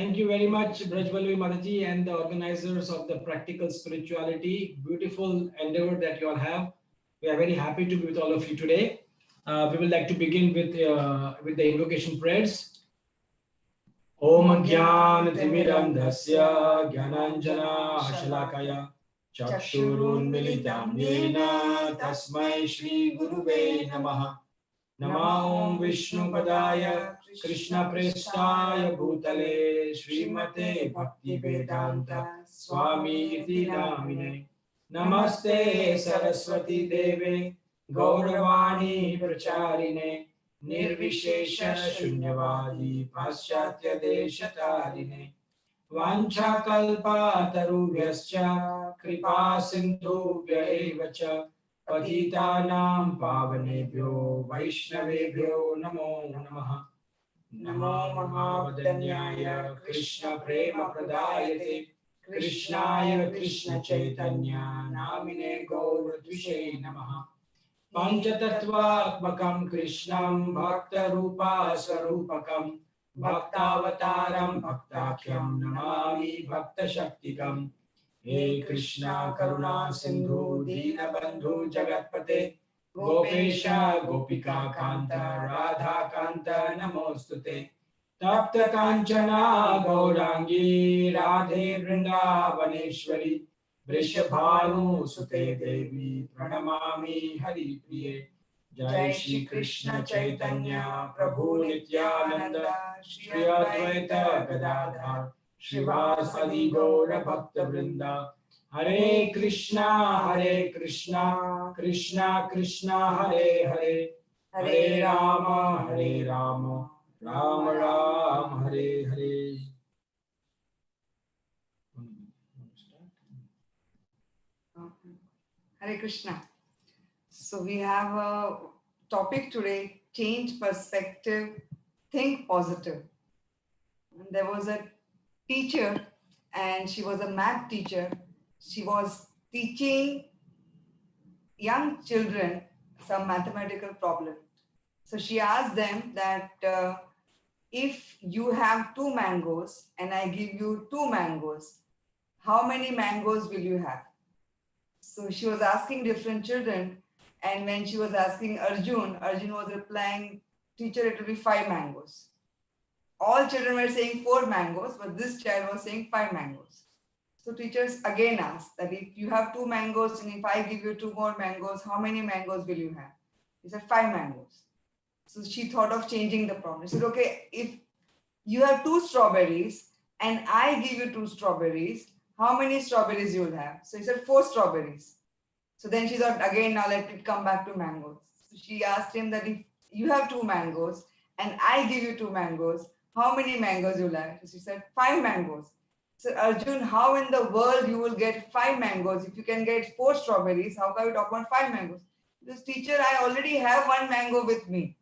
Thank you very much, Brajvalvi Mataji and the organizers of the Practical Spirituality. Beautiful endeavor that you all have. We are very happy to be with all of you today. We would like to begin with the invocation prayers. Om Gyan Timiram Dasya Gyananjana Shalakaya Chakshurun Militam Yena Tasmai Shri Guruve Namaha. Namo Vishnu Padaya Krishna Prestaya Bhutale Srimate Bhakti Vedanta Swami Iti Namine. Namaste Saraswati Deve Gauravani Pracharine Nirvishesha Shunyavadi Paschatya Deshatarine Vancha Kalpa Tarubhyascha Kripa Sindhubhya Evacha Patitanam Pavanebhyo Vaishnavebhyo Namo Namaha. Namo Mahavadanyaya Krishna Prema Pradayate Krishnaya Krishna Chaitanya Namine Gauradvishe Namaha. Panchatattvaatmakam Krishnam Bhakta Rupa Sarupakam Bhaktavataram Bhaktakyam Namami Bhakta Shaktikam. He Krishna Karuna Sindhu Deenabandhu Jagatpate Gopesha Gopika Kanta Radha Kanta Namostute Tapta Kanchana Gaurangi Radhe Vrindavaneshwari Vrishabhanu Sute Devi Pranamami Hari Priye. Jai Shri Krishna Chaitanya Prabhu Nityananda Shri Advaita Gadadhar Shivasadi Gaura Bhakta Vrinda. Hare Krishna Krishna Krishna Hare Hare Hare Rama Rama Rama Hare Hare. Hare Krishna. So we have a topic today: change perspective, think positive. And there was a teacher, and she was a math teacher. She was teaching young children some mathematical problem. So she asked them that if you have 2 mangoes and I give you 2 mangoes, how many mangoes will you have? So she was asking different children, and when she was asking Arjun was replying, teacher, it will be 5 mangoes. All children were saying 4 mangoes, but this child was saying 5 mangoes. So teachers again asked that if you have 2 mangoes and if I give you 2 more mangoes, how many mangoes will you have? He said 5 mangoes. So she thought of changing the problem. She said, okay, if you have 2 strawberries and I give you 2 strawberries, how many strawberries you will have? So he said 4 strawberries. So then she thought, again, now let it come back to mangoes. So she asked him that if you have 2 mangoes and I give you 2 mangoes, how many mangoes you will have? So she said 5 mangoes. So Arjun, how in the world you will get 5 mangoes? If you can get 4 strawberries, how can you talk about 5 mangoes? Because teacher, I already have 1 mango with me.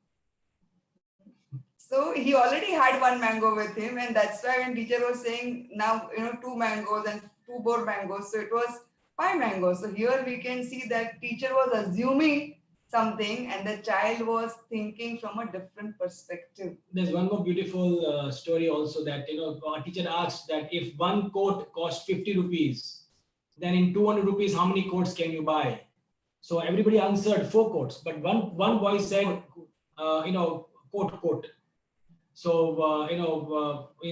So he already had 1 mango with him, and that's why when teacher was saying now 2 mangoes and 2 more mangoes, so it was 5 mangoes. So here we can see that teacher was assuming something and the child was thinking from a different perspective. There's one more beautiful story also that our teacher asked that if 1 coat cost 50 rupees, then in 200 rupees how many coats can you buy? So everybody answered 4 coats, but one boy said coat. So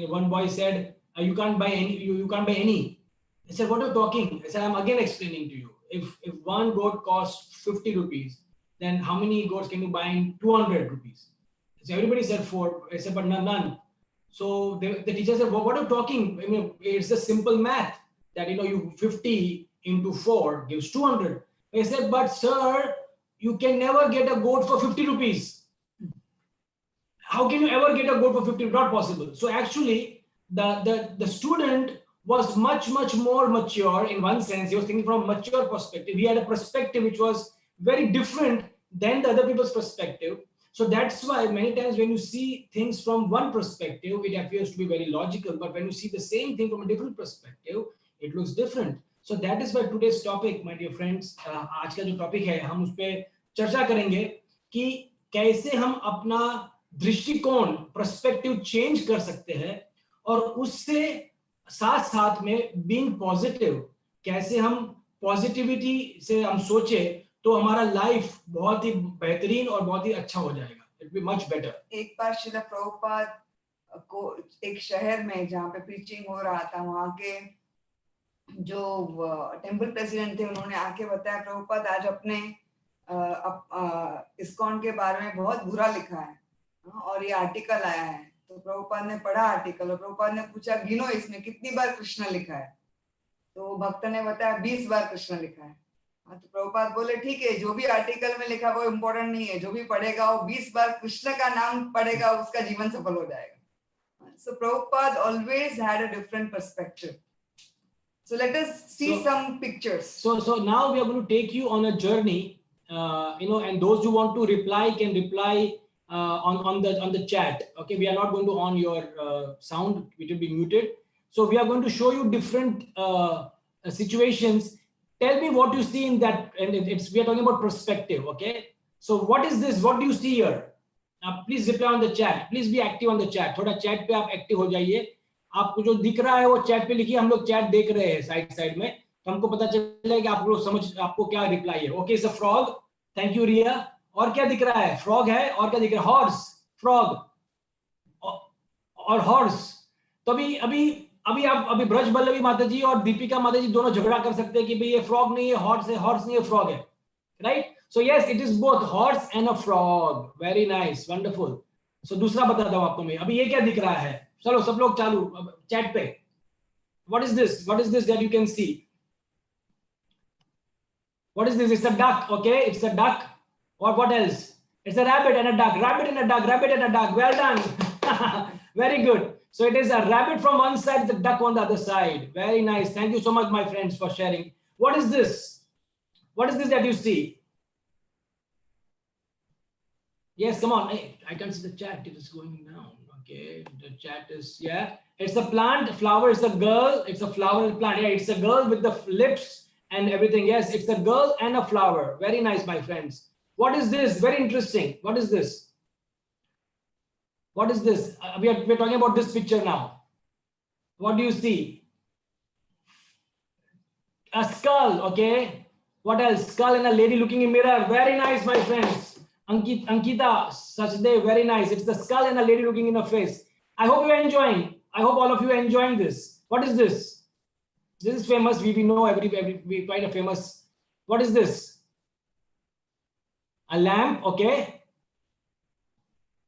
one boy said you can't buy any. You can't buy any. I said, what are you talking? I said, I'm again explaining to you. If 1 goat costs 50 rupees, then how many goats can you buy in 200 rupees? So everybody said 4. I said, but none. So the teacher said, well, what are you talking? I mean, it's a simple math that you 50 into 4 gives 200. I said, but sir, you can never get a goat for 50 rupees. How can you ever get a goat for 50? Not possible. So actually, the student was much more mature in one sense. He was thinking from a mature perspective. He had a perspective which was very different than the other people's perspective. So that's why many times when you see things from one perspective, it appears to be very logical. But when you see the same thing from a different perspective, it looks different. So that is why today's topic, my dear friends, आज का जो topic है, हम उस पे चर्चा करेंगे कि कैसे हम अपना दृष्टिकोण पर्सपेक्टिव चेंज कर सकते हैं और उससे साथ साथ में बीइंग पॉजिटिव, कैसे हम पॉजिटिविटी से हम सोचे तो हमारा लाइफ बहुत ही बेहतरीन और बहुत ही अच्छा हो जाएगा. It be much better. एक बार श्रील प्रभुपाद को एक शहर में जहाँ पे प्रीचिंग हो रहा था, वहाँ के जो टेम्पल प्रेसिडेंट थे, उन्होंने आके बताया प्रभुपाद आज अपने इस्कॉन के बारे में बहुत बुरा लिखा है और ये आर्टिकल आया है. तो प्रभुपाद ने पढ़ा आर्टिकल और प्रभुपाद ने पूछा गिनो इसमें कितनी बार कृष्ण लिखा है. तो भक्त ने बताया 20 बार कृष्ण लिखा है. तो प्रभुपाद बोले ठीक है, जो भी आर्टिकल में लिखा वो इम्पोर्टेंट नहीं है, जो भी पढ़ेगा वो 20 बार कृष्ण का नाम पढ़ेगा, उसका जीवन सफल हो जाएगा. So Prabhupada always had a different perspective. So let us see some pictures. So now we are going to take you on a journey, and those who want to reply can reply on the chat. Okay, we are not going to on your sound; it will be muted. So we are going to show you different situations. Tell me what you see in that, and we are talking about perspective. Okay, so what is this? What do you see here? Please reply on the chat. Please be active on the chat. थोड़ा chat पे आप active हो जाइए. आपको जो दिख रहा है वो chat पे लिखिए. हम लोग chat देख रहे हैं साइड में, तो हमको पता चलेगा कि आप लोग समझ आपको क्या रिप्लाई है. Okay, it's a frog. Thank you Riya. और क्या दिख रहा है? फ्रॉग है. और क्या दिख रहा है? हॉर्स, फ्रॉग और हॉर्स. तो अभी आप ब्रज बल्लभी माता जी और दीपिका माता जी दोनों झगड़ा कर सकते हैं कि भाई ये फ्रॉग नहीं है, हॉर्स है, हॉर्स नहीं है, फ्रॉग है. Right? So yes, it is both horse and a frog. Very nice, wonderful. So दूसरा बताता हूँ आपको मैं. अभी ये क्या दिख रहा है? चलो सब लोग चालू चैट पे. What is this? What is this that you can see? What is this? It's a duck. Okay, it's a duck. Or what else? It's a rabbit and a duck. Rabbit and a duck. Rabbit and a duck. Well done. Very good. So it is a rabbit from one side, the duck on the other side. Very nice. Thank you so much, my friends, for sharing. What is this? What is this that you see? Yes, come on. Hey, I can see the chat. It is going down. Okay, the chat is, yeah. It's a plant, flower. It's a girl. It's a flower plant. Yeah, it's a girl with the lips and everything. Yes, it's a girl and a flower. Very nice, my friends. What is this? Very interesting. What is this? What is this? We're talking about this picture now. What do you see? A skull. Okay. What else? Skull and a lady looking in mirror. Very nice, my friends. Ankita, Sachdev, very nice. It's the skull and a lady looking in her face. I hope you are enjoying. I hope all of you are enjoying this. What is this? This is famous. We know we quite a famous. What is this? A lamp, okay.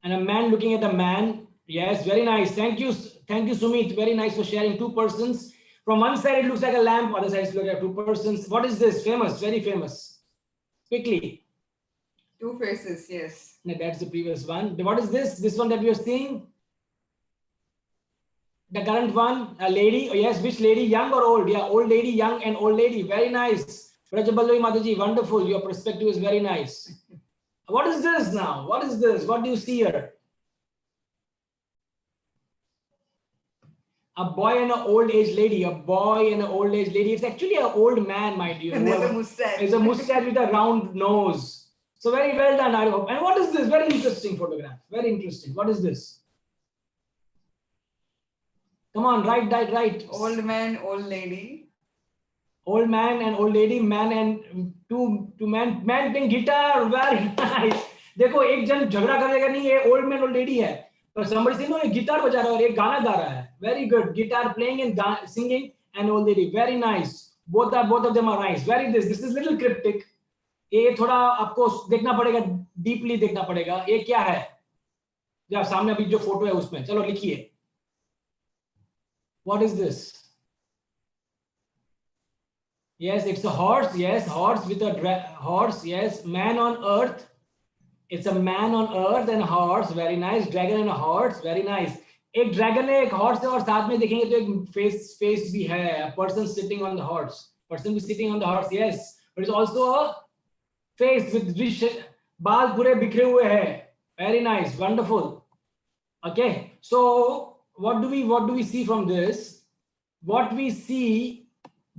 And a man looking at a man. Yes, very nice. Thank you, Sumit. Very nice for sharing. Two persons. From one side it looks like a lamp, other side it looks like two persons. What is this? Famous, very famous. Quickly. Two faces, yes. No, that's the previous one. What is this? This one that we are seeing? The current one, a lady. Oh, yes, which lady? Young or old? Yeah, old lady, young and old lady. Very nice. Brajaballavi Mataji, wonderful. Your perspective is very nice. What is this now? What is this? What do you see here? A boy and an old age lady. A boy and an old age lady. It's actually an old man, my dear. And there's a mustache. There's a mustache with a round nose. So very well done, I hope. And what is this? Very interesting photograph. Very interesting. What is this? Come on, right. Old man, old lady. Old man and old lady, man and two man playing guitar. Very nice. देखो एक जन झगड़ा करेगा नहीं, ये old man old lady है, पर somebody saying no, ये गिटार बजा रहा है और एक गाना गा रहा है. Very good. Guitar playing and singing and old lady. Very nice. Both of them are nice. This is little cryptic. ये थोड़ा आपको देखना पड़ेगा, डीपली देखना पड़ेगा. ये क्या है? जो सामने अभी जो फोटो है उसमें, चलो लिखिए. What is this? Yes, it's a horse. Yes, horse with a horse. Yes, man on earth. It's a man on earth and horse. Very nice. Dragon and a horse. Very nice. एक dragon है, एक horse है, और साथ में देखेंगे तो एक फेस भी है. A person sitting on the horse. Person is sitting on the horse. Yes, but it's also a face with बाल पूरे बिखरे हुए हैं. Very nice, wonderful. Okay, so what do we see from this? What we see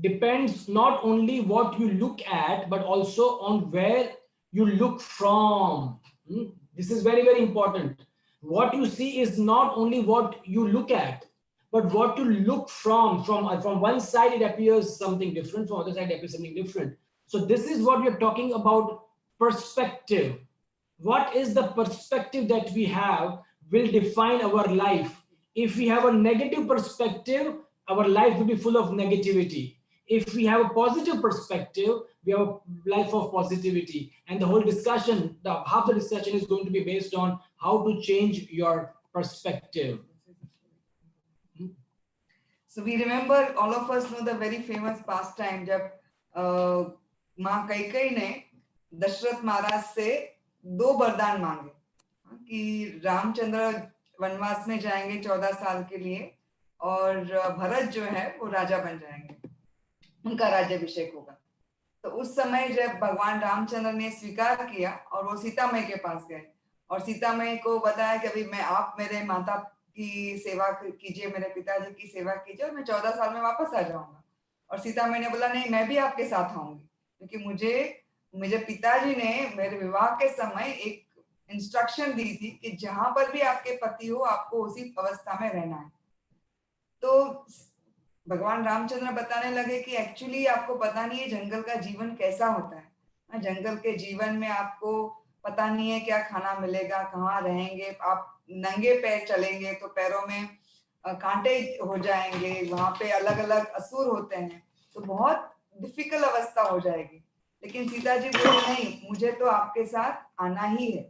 depends not only what you look at, but also on where you look from. This is very, very important. What you see is not only what you look at, but what you look from one side, it appears something different, from other side it appears something different. So this is what we are talking about, perspective. What is the perspective that we have will define our life. If we have a negative perspective, our life will be full of negativity. If we have a positive perspective, we have a life of positivity. And the whole discussion, half the discussion is going to be based on how to change your perspective. So we remember, all of us know the very famous pastime जब माँ कैकेयी ने दशरथ महाराज से 2 वरदान मांगे कि रामचंद्र वनवास में जाएंगे 14 साल के लिए और भरत जो है वो राजा बन जाएंगे, उनका राज्याभिषेक होगा। तो उस समय जब भगवान रामचंद्र ने स्वीकार किया और वो सीता माई के पास गए और सीता माई को बताया कि अभी आप मेरे माता की सेवा कीजिए, मेरे पिताजी की सेवा कीजिए और मैं 14 साल में वापस आ जाऊंगा। और सीता माई ने बोला नहीं, मैं भी आपके साथ आऊंगी, क्योंकि मुझे पिताजी ने मेरे विवाह के समय एक इंस्ट्रक्शन दी थी कि जहां पर भी आपके पति हो आपको उसी अवस्था में रहना है। तो भगवान रामचंद्र बताने लगे कि एक्चुअली आपको पता नहीं है जंगल का जीवन कैसा होता है। जंगल के जीवन में आपको पता नहीं है क्या खाना मिलेगा, कहाँ रहेंगे, आप नंगे पैर चलेंगे तो पैरों में कांटे हो जाएंगे, वहां पे अलग अलग असुर होते हैं, तो बहुत डिफिकल्ट अवस्था हो जाएगी। लेकिन सीता जी बोले नहीं, मुझे तो आपके साथ आना ही है,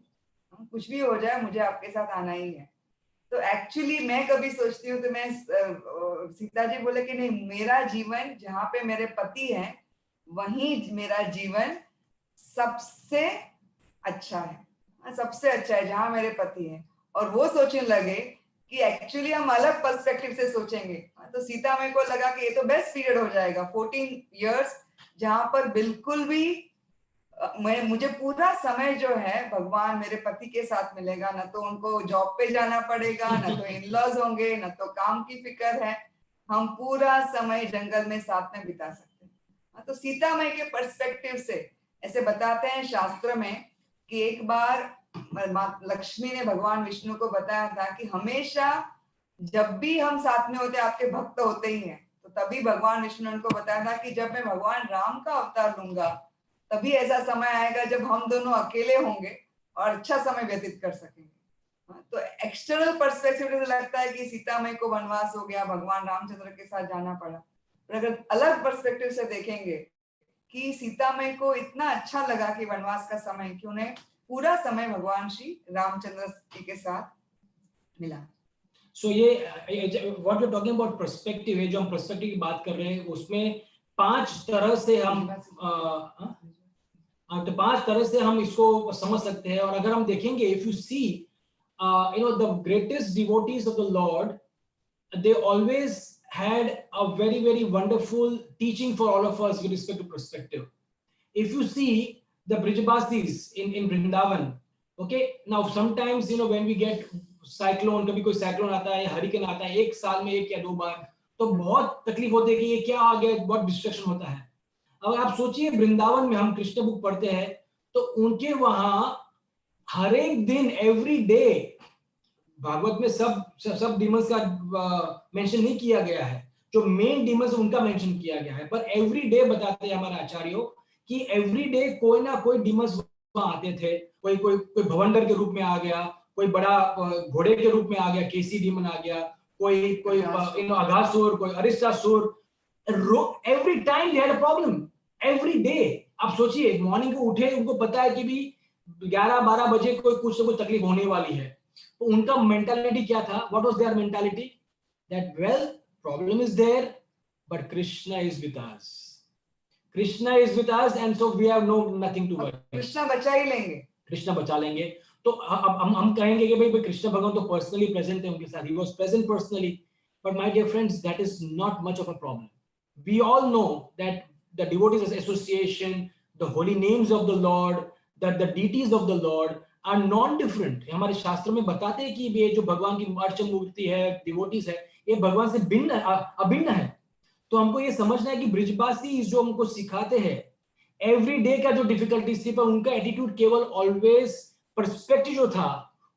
कुछ भी हो जाए मुझे आपके साथ आना ही है। तो एक्चुअली मैं कभी सोचती हूँ तो मैं सीता जी बोले कि नहीं, मेरा जीवन जहाँ पे मेरे पति हैं वहीं मेरा जीवन सबसे अच्छा है, सबसे अच्छा है जहाँ मेरे पति हैं। और वो सोचने लगे कि एक्चुअली हम अलग पर्सपेक्टिव से सोचेंगे। तो सीता माई को लगा कि ये तो बेस्ट पीरियड हो जाएगा, 14 इयर्स, जहां पर बिल्कुल भी मुझे पूरा समय जो है भगवान मेरे पति के साथ मिलेगा, ना तो उनको जॉब पे जाना पड़ेगा, ना तो इन-लॉज होंगे, ना तो काम की फिक्र है, हम पूरा समय जंगल में साथ में बिता सकते हैं। तो सीता माई के पर्सपेक्टिव से ऐसे बताते हैं शास्त्र में कि एक बार लक्ष्मी ने भगवान विष्णु को बताया था कि हमेशा जब भी हम साथ में होते आपके भक्त होते ही हैं। तो तभी भगवान विष्णु ने उनको बताया था कि जब मैं भगवान राम का अवतार लूंगा तभी ऐसा समय आएगा जब हम दोनों अकेले होंगे और अच्छा समय व्यतीत कर सकेंगे। तो एक्सटर्नल पर्सपेक्टिव से लगता है कि सीता माई को वनवास हो गया, भगवान रामचंद्र के साथ जाना पड़ा, पर अगर अलग पर्सपेक्टिव से देखेंगे कि सीता माई को इतना अच्छा लगा कि वनवास का समय, कि उन्हें पूरा समय भगवान श्री रामचंद्र जी के साथ मिला। सो ये what you talking about perspective है, जो हम पर्सपेक्टिव की बात कर रहे हैं उसमें 5 तरह से हम तो 5 तरह से हम इसको समझ सकते हैं। और अगर हम देखेंगे, if you see the greatest devotees of the Lord, they always had a very, very wonderful teaching for all of us with respect to perspective. If you see the Brijabasis in Vrindavan, okay, now sometimes when we get cyclone, कभी कोई cyclone आता है, hurricane आता है, एक साल में 1 या 2 बार, तो बहुत तकलीफ होती है कि ये क्या आ गया, बहुत डिस्ट्रक्शन होता है। अब आप सोचिए वृंदावन में हम कृष्ण बुक पढ़ते हैं तो उनके वहां हर एक दिन, एवरी डे, भागवत में सब डीमंस का मेंशन नहीं किया गया है, जो मेन डीमंस उनका मेंशन किया गया है, पर एवरी डे बताते हैं हमारे आचार्यों कि एवरी डे कोई ना कोई डीमंस वहां आते थे। कोई भवंडर के रूप में आ गया, कोई बड़ा घोड़े के रूप में आ गया, केसी डीमन आ गया, कोई अघासुर, कोई Arishtasur. Every time they had a problem, every day. आप सोचिए मॉर्निंग को उठे, उनको पता है कि भी 11-12 बजे कोई कुछ ना कुछ तकलीफ होने वाली है। तो उनका मेंटालिटी क्या था? What was their mentality? That well, problem is there but Krishna is with us, Krishna is with us and so we have nothing to worry. Krishna बचा ही लेंगे, कृष्णा बचा लेंगे। तो अब हम कहेंगे कि भाई कृष्ण भगवान तो पर्सनली प्रेजेंट है उनके साथ, he was present personally, but my dear friends, that is not much of a problem. We all know that the devotees association, the holy names of the Lord, that the deities of the Lord are non-different. हमारे शास्त्र में बताते हैं कि ये जो भगवान की अर्चन मूर्ति है, डिवोटीज है, ये भगवान से भिन्न, अभिन्न है। तो हमको ये समझना है कि ब्रिजबासी जो हमको सिखाते हैं एवरी डे का जो डिफिकल्टीज थी, पर उनका एटीट्यूड केवल ऑलवेज पर्सपेक्टिव जो था,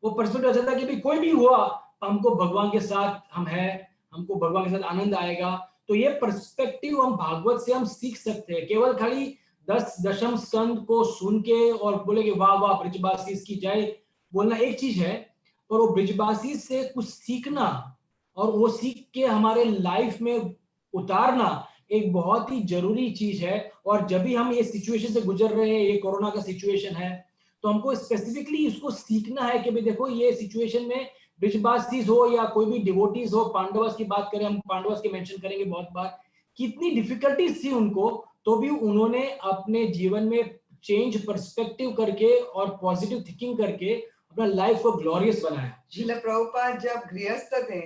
वो पर्सपेक्टिव ऐसा था कि भी कोई भी हुआ हमको भगवान के साथ हम है, हमको भगवान के साथ आनंद आएगा। तो ये पर्सपेक्टिव हम भागवत से हम सीख सकते हैं। केवल खाली 10 दशम स्कंद को सुन के और बोले कि वाह वाह ब्रिजबासीस की जय बोलना एक चीज है, और वो ब्रिजबासीस से कुछ सीखना और वो सीख के हमारे लाइफ में उतारना एक बहुत ही जरूरी चीज है। और जब भी हम ये सिचुएशन से गुजर रहे हैं, ये कोरोना का सिचुएशन है, तो हमको स्पेसिफिकली इसको सीखना है कि भाई देखो ये सिचुएशन में ब्रिजबासीस हो या कोई भी डिवोटीज हो, पांडवस की बात करें, हम पांडवस के मेंशन करेंगे बहुत बार, कितनी डिफिकल्टीज थी उनको, तो भी उन्होंने अपने जीवन में चेंज पर्सपेक्टिव करके और पॉजिटिव थिंकिंग करके अपना लाइफ को ग्लोरियस बनाया। श्रील प्रभुपाद जब गृहस्थ थे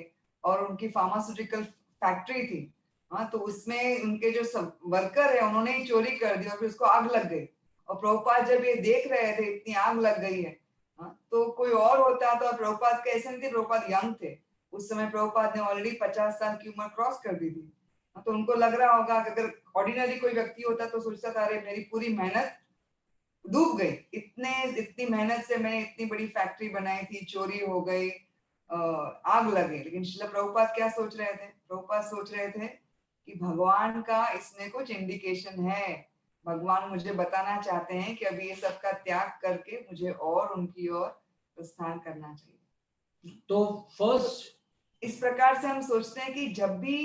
और उनकी फार्मास्यूटिकल फैक्ट्री थी, हाँ, तो उसमें उनके जो सब वर्कर है उन्होंने ही चोरी कर दी और फिर उसको आग लग गई। और प्रभुपाद जब ये देख रहे थे इतनी आग लग गई है, हाँ, तो कोई और होता तो प्रभुपाद के ऐसे नहीं थे, प्रभुपाद यंग थे उस समय, प्रभुपाद ने ऑलरेडी 50 साल की उम्र क्रॉस कर दी थी। तो उनको लग रहा होगा कि अगर ऑर्डिनरी कोई व्यक्ति होता तो सोचता था अरे मेरी पूरी मेहनत डूब गई, इतनी मेहनत से मैंने इतनी बड़ी फैक्ट्री बनाई थी, चोरी हो गई, आग लगे। लेकिन श्रील प्रभुपाद क्या सोच रहे थे? प्रभुपाद सोच रहे थे कि भगवान का इसमें कुछ इंडिकेशन है, भगवान मुझे बताना चाहते हैं कि अभी ये सब का त्याग करके मुझे और उनकी ओर प्रस्थान करना चाहिए। तो फर्स्ट इस प्रकार से हम सोचते हैं कि जब भी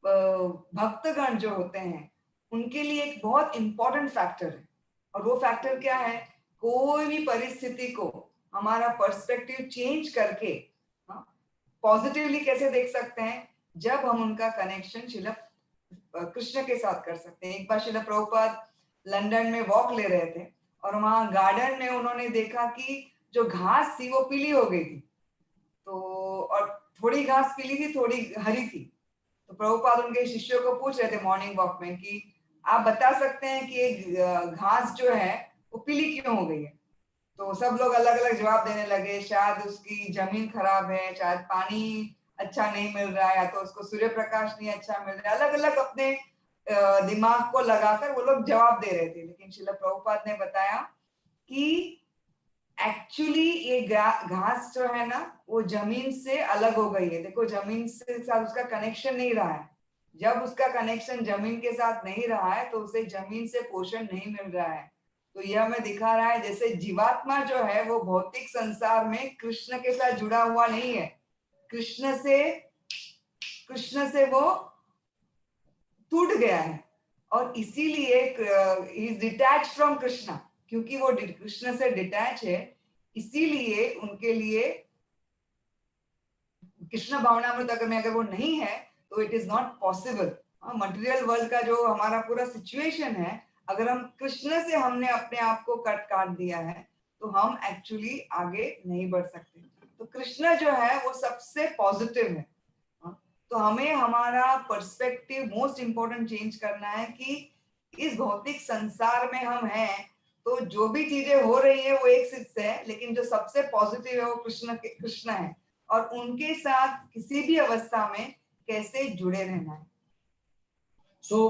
भक्तगण जो होते हैं उनके लिए एक बहुत इंपॉर्टेंट फैक्टर है, और वो फैक्टर क्या है? कोई भी परिस्थिति को हमारा पर्सपेक्टिव चेंज करके पॉजिटिवली कैसे देख सकते हैं, जब हम उनका कनेक्शन श्रील कृष्ण के साथ कर सकते हैं। एक बार श्रील प्रभुपाद लंदन में वॉक ले रहे थे और वहां गार्डन में उन्होंने देखा कि जो घास थी वो पीली हो गई थी, तो और थोड़ी घास पीली थी, थोड़ी हरी थी। तो प्रभुपाद उनके शिष्यों को पूछ रहे थे मॉर्निंग वॉक में कि आप बता सकते हैं कि एक घास जो है वो पीली क्यों हो गई है? तो सब लोग अलग अलग जवाब देने लगे, शायद उसकी जमीन खराब है, शायद पानी अच्छा नहीं मिल रहा है, या तो उसको सूर्य प्रकाश नहीं अच्छा मिल रहा है। अलग अलग अपने दिमाग को लगाकर वो लोग जवाब दे रहे थे। लेकिन श्रील प्रभुपाद ने बताया कि एक्चुअली ये घास जो है ना वो जमीन से अलग हो गई है। देखो जमीन से साथ उसका कनेक्शन नहीं रहा है, जब उसका कनेक्शन जमीन के साथ नहीं रहा है तो उसे जमीन से पोषण नहीं मिल रहा है। तो यह हमें दिखा रहा है जैसे जीवात्मा जो है वो भौतिक संसार में कृष्ण के साथ जुड़ा हुआ नहीं है, कृष्ण से वो टूट गया है, और इसीलिए इज डिटैच फ्रॉम कृष्णा। क्योंकि वो कृष्ण से डिटैच है, इसीलिए उनके लिए कृष्ण भावनामृत अगर वो नहीं है तो it is not possible. Material world का जो हमारा पूरा सिचुएशन है, अगर हम कृष्ण से हमने अपने आप को काट दिया है तो हम एक्चुअली आगे नहीं बढ़ सकते। तो कृष्ण जो है वो सबसे पॉजिटिव है। तो हमें हमारा पर्सपेक्टिव मोस्ट इंपॉर्टेंट चेंज करना है कि इस भौतिक संसार में हम हैं, तो जो भी चीजें हो रही है वो एक सिद्ध है, लेकिन जो सबसे पॉजिटिव है वो कृष्ण है, और उनके साथ किसी भी अवस्था में कैसे जुड़े रहना है। सो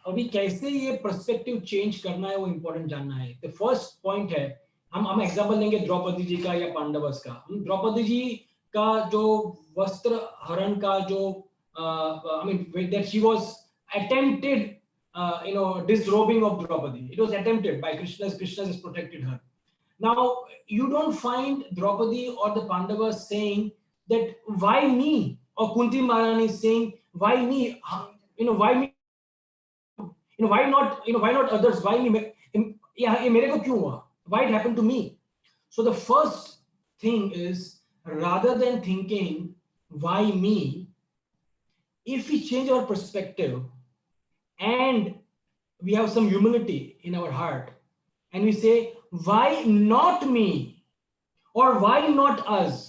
अभी कैसे ये पर्सपेक्टिव चेंज करना है वो इम्पोर्टेंट जानना है। तो फर्स्ट पॉइंट है, हम एग्जांपल लेंगे द्रौपदी जी का या पांडवस का। द्रौपदी जी का जो वस्त्र हरण का जो I mean that she was attempted disrobing of Draupadi. It was attempted by Krishna. Krishna has protected her. Now you don't find Draupadi or the Pandavas saying that why me, or Kunti Maharani saying why me, why me, why not others, why me, yeah, ये मेरे को क्यों हुआ, why it happened to me. So the first thing is, rather than thinking why me, if we change our perspective and we have some humility in our heart and we say why not me or why not us,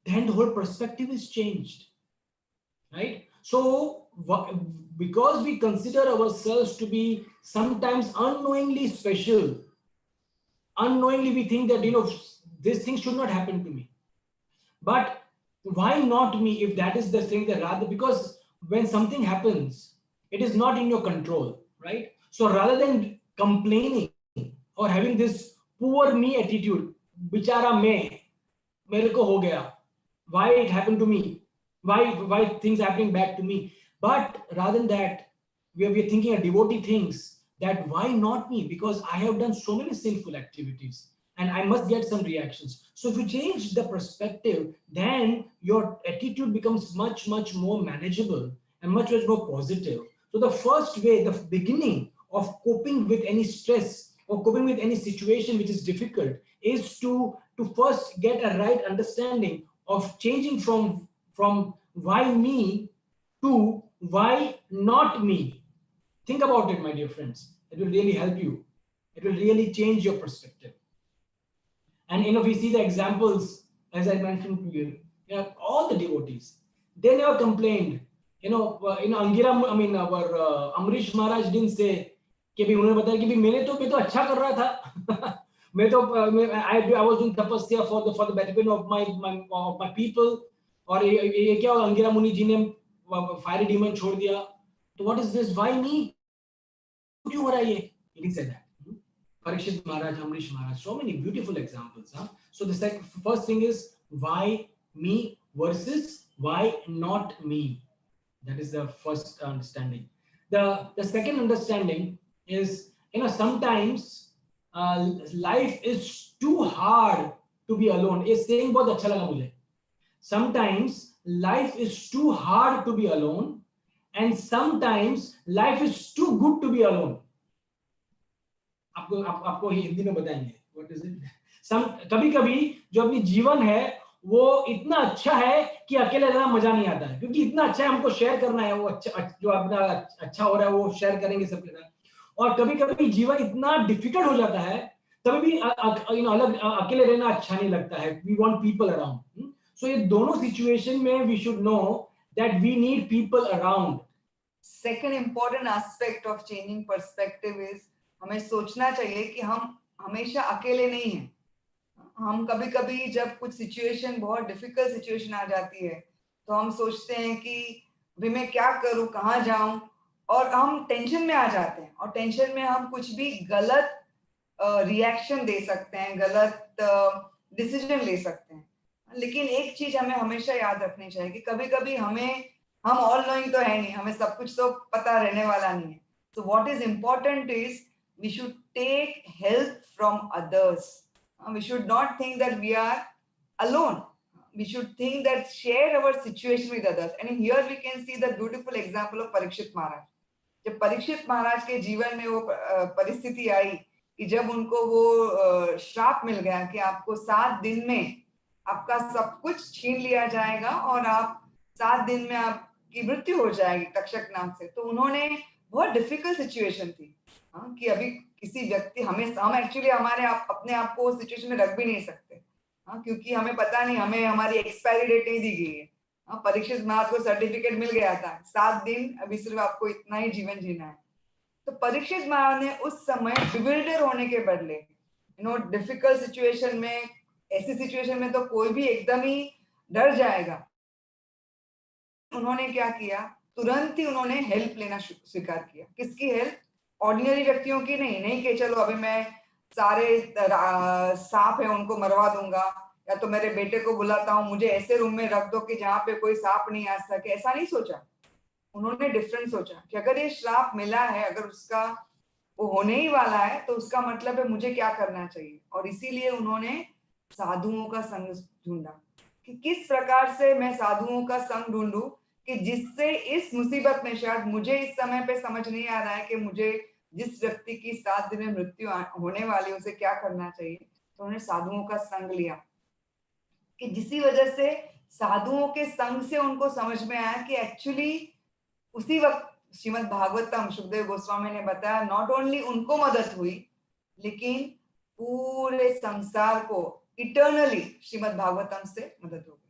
then the whole perspective is changed, right? So because we consider ourselves to be sometimes unknowingly special, unknowingly we think that this thing should not happen to me, but why not me? If that is the thing, that rather, because when something happens, it is not in your control, right? So rather than complaining or having this poor me attitude, bichara mein, mere ko ho gaya, why it happened to me, why things happening back to me. But rather than that, we're thinking a devotee thinks that why not me? Because I have done so many sinful activities and I must get some reactions. So if you change the perspective, then your attitude becomes much, much more manageable and much, much more positive. So the first way, the beginning of coping with any stress or coping with any situation which is difficult is to first get a right understanding of changing from why me to why not me. Think about it, my dear friends. It will really help you. It will really change your perspective. And we see the examples, as I mentioned to you, all the devotees, they never complained. Angira, I mean, our Amrish Maharaj didn't say, कि भी उन्होंने बताया कि भी मैं तो अच्छा कर रहा था. I was doing tapasya for the betterment of my people. और ये क्या अंगिरा मुनि जी ने फायरी डीमन छोड़ दिया. So what is this? Why me? क्यों हो रहा है ये? He didn't say that. Parikshit Maharaj, Amrish Maharaj, so many beautiful examples. Huh? So the first thing is why me versus why not me. That is the first understanding. The second understanding is, sometimes life is too hard to be alone. ये saying बहुत अच्छा लगा मुझे. Sometimes life is too hard to be alone, and sometimes life is too good to be alone. आपको हिंदी में बताएंगे what is it. कभी कभी जो अपनी जीवन है वो इतना अच्छा है कि अकेले रहना मजा नहीं आता है, क्योंकि इतना अच्छा है, हमको शेयर करना है. वो अच्छा जो अपना अच्छा हो रहा है वो शेयर करेंगे सबके साथ. और कभी कभी जीवन इतना डिफिकल्ट हो जाता है, तभी भी अलग अकेले रहना अच्छा नहीं लगता है. We want people around. So ये दोनों सिचुएशन में we should know that we need people around. Second important aspect of changing perspective is हमें सोचना चाहिए कि हम हमेशा अकेले नहीं हैं. हम कभी कभी जब कुछ सिचुएशन, बहुत डिफिकल्ट सिचुएशन आ जाती है, तो हम सोचते हैं कि भी मैं क्या करूं, कहाँ जाऊं, और हम टेंशन में आ जाते हैं. और टेंशन में हम कुछ भी गलत रिएक्शन दे सकते हैं, गलत डिसीजन ले सकते हैं. लेकिन एक चीज हमें हमेशा याद रखनी चाहिए कि कभी कभी हम ऑल नोइंग तो है नहीं, हमें सब कुछ तो पता रहने वाला नहीं है. So what is important is we should take help from others. We should not think that we are alone. We should think that share our situation with others. And here we can see the beautiful example of Parikshit Maharaj. जब परीक्षित महाराज के जीवन में वो परिस्थिति आई कि जब उनको वो श्राप मिल गया कि आपको 7 दिन में आपका सब कुछ छीन लिया जाएगा और आप 7 दिन में आपकी मृत्यु हो जाएगी तक्षक नाम से. तो उन्होंने, बहुत डिफिकल्ट सिचुएशन थी कि अभी किसी व्यक्ति हम एक्चुअली अपने आप को सिचुएशन में रख भी नहीं सकते, क्योंकि हमें पता नहीं, हमें हमारी एक्सपायरी डेट नहीं दी गई है. परीक्षित महाराज को सर्टिफिकेट मिल गया था 7 दिन, अभी सिर्फ आपको इतना ही जीवन जीना है. तो परीक्षित महाराज ने उस समय बिविल्डर होने के बदले, डिफिकल्ट सिचुएशन में, ऐसी सिचुएशन में तो कोई भी एकदम ही डर जाएगा. उन्होंने क्या किया, तुरंत ही उन्होंने हेल्प लेना स्वीकार किया. किसकी हेल्प? ऑर्डिनरी व्यक्तियों की नहीं कि चलो अभी मैं सारे सांप है उनको मरवा दूंगा, या तो मेरे बेटे को बुलाता हूँ, मुझे ऐसे रूम में रख दो कि जहाँ पे कोई सांप नहीं आ सके. ऐसा नहीं सोचा. उन्होंने डिफरेंट सोचा कि अगर ये श्राप मिला है, अगर उसका वो होने ही वाला है, तो उसका मतलब है मुझे क्या करना चाहिए. और इसीलिए उन्होंने साधुओं का संग ढूंढा कि किस प्रकार से मैं साधुओं का संग ढूंढूं कि जिससे इस मुसीबत में, शायद मुझे इस समय पे समझ नहीं आ रहा है कि मुझे जिस व्यक्ति की 7 दिन में मृत्यु होने वाली उसे क्या करना चाहिए, तो उन्होंने साधुओं का संग लिया. कि जिसी वजह से साधुओं के संग से उनको समझ में आया कि एक्चुअली उसी वक्त श्रीमद् भागवतम सुखदेव गोस्वामी ने बताया, नॉट ओनली उनको मदद हुई, लेकिन पूरे संसार को इटर्नली श्रीमद् भागवतम से मदद हो गई.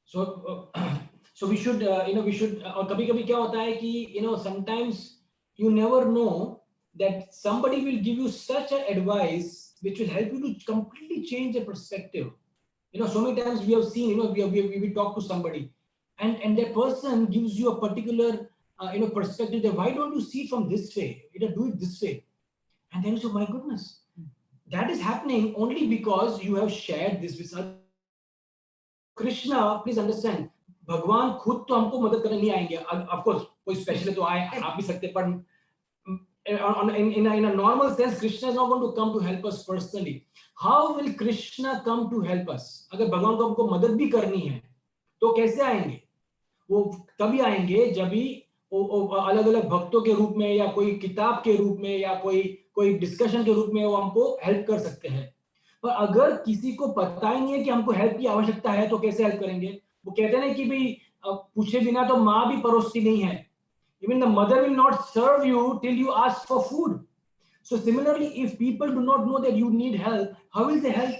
So we should और कभी-कभी क्या होता है कि sometimes you never know that somebody will give you such an advice which will help you to completely change the perspective. So many times we have seen, we talk to somebody and that person gives you a particular perspective that why don't you see it from this way, do it this way, and then you say, my goodness, that is happening only because you have shared this with others. Krishna, please understand, भगवान खुद तो हमको मदद करने नहीं आएंगे. Of course कोई special है तो आ भी सकते, पर in a normal sense, Krishna is not going to come to help us personally. How will Krishna come to help us? अगर भगवान को हमको मदद भी करनी है तो कैसे आएंगे? वो तभी आएंगे जब भी अलग अलग भक्तों के रूप में, या कोई किताब के रूप में, या कोई डिस्कशन के रूप में वो हमको हेल्प कर सकते हैं. पर अगर किसी को पता ही नहीं है कि हमको हेल्प की आवश्यकता है तो कैसे हेल्प करेंगे? वो कहते हैं ना कि भाई पूछे बिना तो माँ भी परोसती नहीं है. Even the mother will not serve you till you ask for food. So similarly, if people do not know that you need help, how will they help?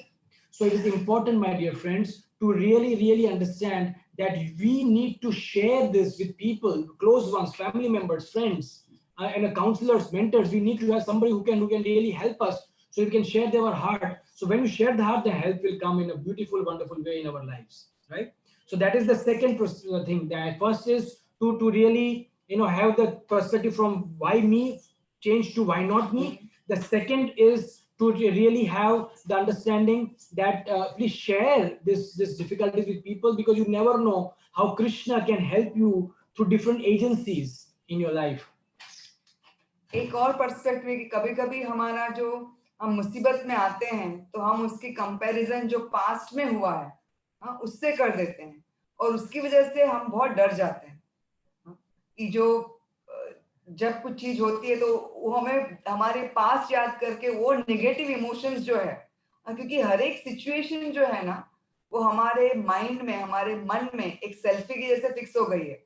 So it is important, my dear friends, to really understand that we need to share this with people, close ones, family members, friends, and counselors, mentors. We need to have somebody who can really help us, so we can share their heart. So when you share the heart, the help will come in a beautiful, wonderful way in our lives, right? So that is the second thing. That first is to really have the perspective from why me change to why not me. The second is to really have the understanding that please share this difficulties with people, because you never know how Krishna can help you through different agencies in your life. एक और perspective है कि कभी-कभी हमारा जो हम मुसीबत में आते हैं तो हम उसकी कंपैरिजन जो पास्ट में हुआ है उससे कर देते हैं, और उसकी वजह से हम बहुत डर जाते हैं कि जो जब कुछ चीज होती है तो वो हमें हमारे पास्ट याद करके वो नेगेटिव इमोशंस जो है, क्योंकि हर एक सिचुएशन जो है ना वो हमारे माइंड में, हमारे मन में एक सेल्फी की जैसे फिक्स हो गई है.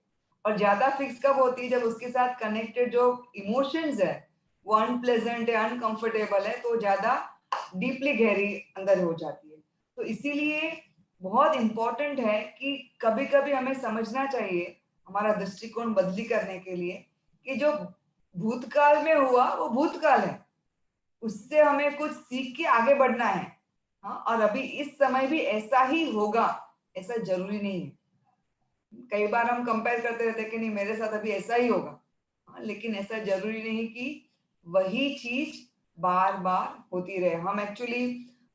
और ज्यादा फिक्स कब होती है? जब उसके साथ कनेक्टेड जो इमोशंस है वो अनप्लेजेंट है, अनकंफर्टेबल है, तो ज्यादा डीपली गहरी अंदर हो जाती है. तो इसीलिए बहुत इंपॉर्टेंट है कि कभी कभी हमें समझना चाहिए हमारा दृष्टिकोण बदली करने के लिए कि जो भूतकाल में हुआ वो भूतकाल है, उससे हमें कुछ सीख के आगे बढ़ना है. और अभी इस समय भी ऐसा ही होगा, ऐसा जरूरी नहीं है. कई बार हम कंपेयर करते रहते हैं कि नहीं मेरे साथ अभी ऐसा ही होगा, लेकिन ऐसा जरूरी नहीं कि वही चीज बार बार होती रहे. हम एक्चुअली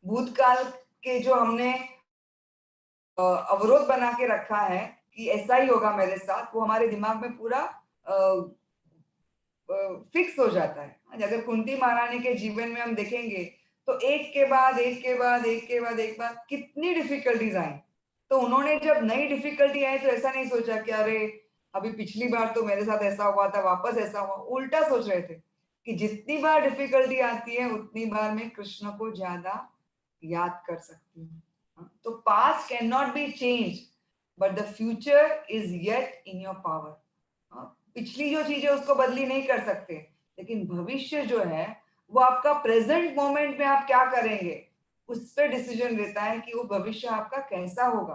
भूतकाल के जो हमने अवरोध बना के रखा है कि ऐसा ही होगा मेरे साथ, वो हमारे दिमाग में पूरा फिक्स हो जाता है. अगर कुंती महारानी के जीवन में हम देखेंगे तो एक के बाद कितनी डिफिकल्टीज आई. तो उन्होंने जब नई डिफिकल्टी आई तो ऐसा नहीं सोचा कि अरे अभी पिछली बार तो मेरे साथ ऐसा हुआ था, वापस ऐसा हुआ. उल्टा सोच रहे थे कि जितनी बार डिफिकल्टी आती है उतनी बार मैं कृष्ण को ज्यादा याद कर सकती हूँ. तो past can not be change but the future is yet in your power. पिछली जो चीजें उसको बदली नहीं कर सकते, लेकिन भविष्य जो है वो आपका प्रेजेंट मोमेंट में आप क्या करेंगे उस पर डिसीजन लेता है कि वो भविष्य आपका कैसा होगा.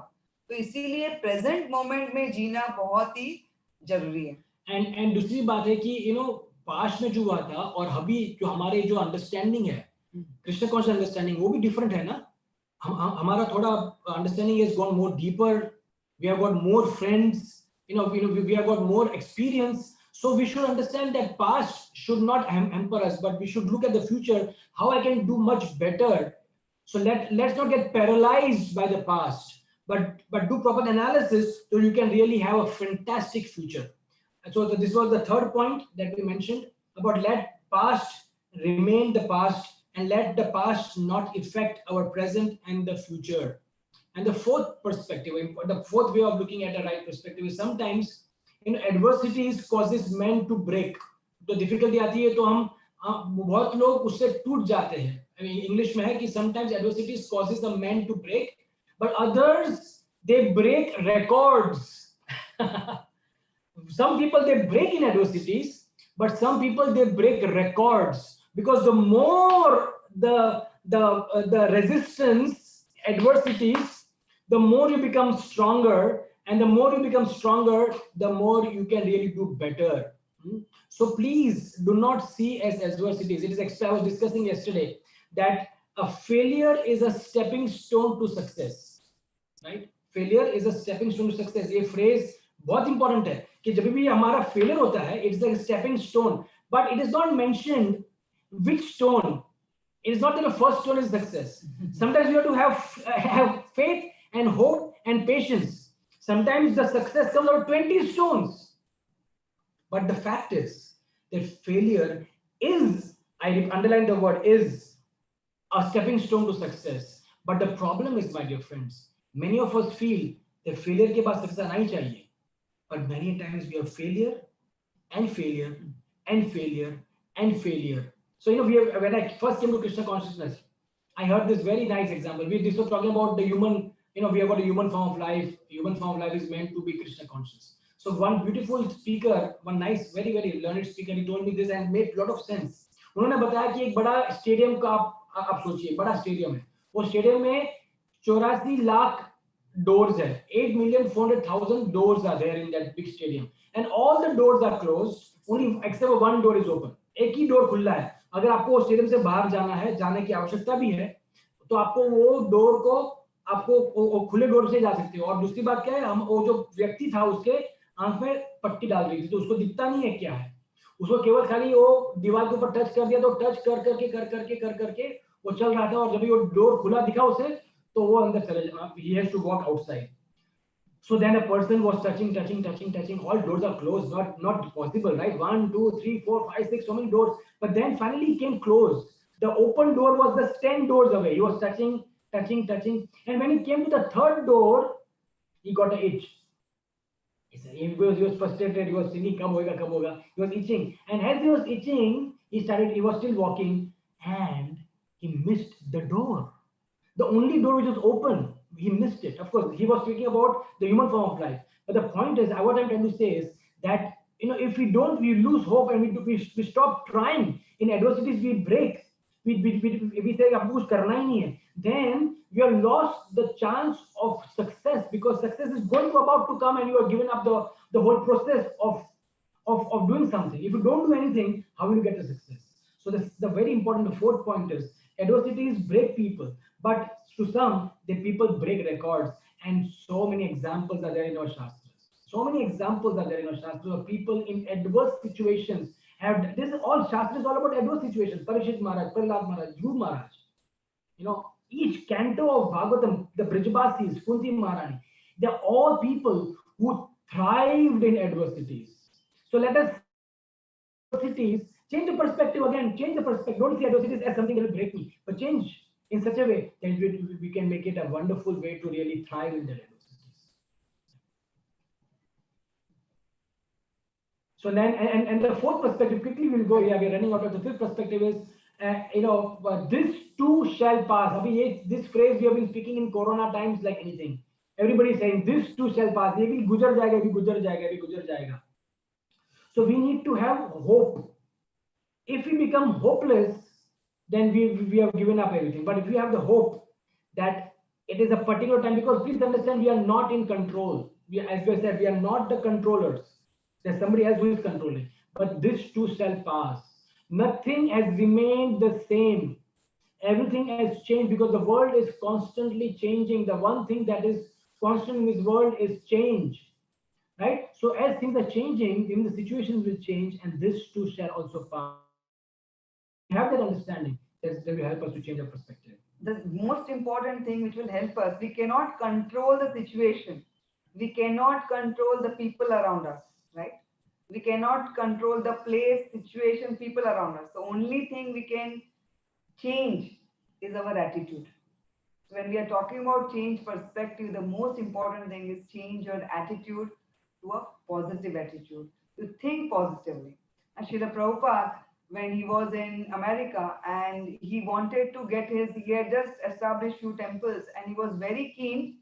तो इसीलिए प्रेजेंट मोमेंट में जीना बहुत ही जरूरी है. एंड दूसरी बात है कि पास्ट में जो हुआ था और अभी जो हमारे जो अंडरस्टैंडिंग है, कृष्ण कॉन्शियस अंडरस्टैंडिंग, वो भी डिफरेंट है ना. हमारा थोड़ा understanding is gone more deeper. We have got more friends, we have got more experience, so we should understand that past should not hamper us, but we should look at the future, how I can do much better. So let's not get paralyzed by the past, but do proper analysis so you can really have a fantastic future. And so this was the third point that we mentioned about let past remain the past and let the past not affect our present and the future. And the fourth perspective, the fourth way of looking at a right perspective is sometimes adversities causes men to break. तो difficulty आती है तो हम बहुत लोग उससे टूट जाते हैं. I mean, English में है कि sometimes adversities causes the men to break, but others they break records. Some people they break in adversities, but some people they break records, because the more the resistance, adversities, the more you become stronger, and the more you become stronger, the more you can really do better. So please do not see as adversities. It is, I was discussing yesterday that a failure is a stepping stone to success, right? Failure is a stepping stone to success. ये phrase बहुत important है कि जब भी हमारा failure होता है, it's like a stepping stone, but it is not mentioned which stone. It is not that the first stone is success. Sometimes you have to have faith and hope and patience. Sometimes the success comes out of 20 stones. But the fact is that failure is, I underline the word is, a stepping stone to success. But the problem is, my dear friends, many of us feel that failure के बाद success आना ही चाहिए. But many times we have failure and failure and failure and failure. So, when I first came to Krishna consciousness, I heard this very nice example. This was talking about the human, we have got a human form of life. Human form of life is meant to be Krishna conscious. So one beautiful speaker, one nice, very, very learned speaker, he told me this and made a lot of sense. उन्होंने बताया कि एक बड़ा stadium का आप सोचिए, बड़ा stadium है. वो स्टेडियम में 84 लाख doors है. 8,400,000 doors are there in that big stadium, and all the doors are closed. Only except one door is open. एक ही डोर खुला है. अगर आपको स्टेडियम से बाहर जाना है, जाने की आवश्यकता भी है, तो आपको वो डोर को आपको खुले डोर से जा सकते हो. और दूसरी बात क्या है, हम वो जो व्यक्ति था उसके आंख में पट्टी डाल रही थी, तो उसको दिखता नहीं है क्या है. उसको केवल खाली वो दीवार के ऊपर टच कर दिया, तो टच कर करके वो चल रहा था. और जब वो डोर खुला दिखा उसे, तो वो अंदर चले जा. He has to walk outside. So then a person was touching. All doors are closed. Not possible, right? 1, 2, 3, 4, 5, 6, so many doors. But then finally he came close. The open door was just 10 doors away. He was touching. And when he came to the third door, he got an itch. He was frustrated. He was thinking, "Kab hoga?" He was itching. And as he was itching, he was still walking, and he missed the door. The only door which was open, he missed it. Of course, he was speaking about the human form of life. But the point is, what I'm trying to say is that, if we lose hope, and we stop trying. In adversities, we break. We say, "Ab kuch karna hi nahi hai." Then you have lost the chance of success, because success is about to come, and you are given up the whole process of doing something. If you don't do anything, how will you get the success? So the very important, the fourth point is, adversities break people, but to some, the people break records. And so many examples are there in our Shastras. So many examples are there in our Shastras of people in adverse situations. This is all Shastra is all about adverse situations. Parikshit Maharaj, Prahlad Maharaj, Dhruv Maharaj. Each canto of Bhagavatam, the Brijbasis, Kunti Maharani, they're all people who thrived in adversities. So let us adversities, change the perspective again, change the perspective. Don't see adversities as something that will break me, but change in such a way that we can make it a wonderful way to really thrive in the adversities. So then, and the fourth perspective, quickly we'll go here, we're running out of the fifth perspective is, this too shall pass. This phrase we have been speaking in Corona times like anything. Everybody is saying, this too shall pass. ये भी गुजर जाएगा, ये भी गुजर जाएगा, ये भी गुजर जाएगा. So we need to have hope. If we become hopeless, then we have given up everything. But if we have the hope that it is a particular time, because please understand, we are not in control. As we said, we are not the controllers. There's somebody else who is controlling. But this too shall pass. Nothing has remained the same. Everything has changed, because the world is constantly changing. The one thing that is constant in this world is change. Right? So as things are changing, even the situations will change, and this too shall also pass. We have that understanding that will help us to change our perspective. The most important thing which will help us, we cannot control the situation. We cannot control the people around us, right? We cannot control the place, situation, people around us. The only thing we can change is our attitude. So when we are talking about change perspective, the most important thing is change your attitude to a positive attitude, to think positively. And Srila Prabhupada, when he was in America and he wanted to get he had just established few temples, and he was very keen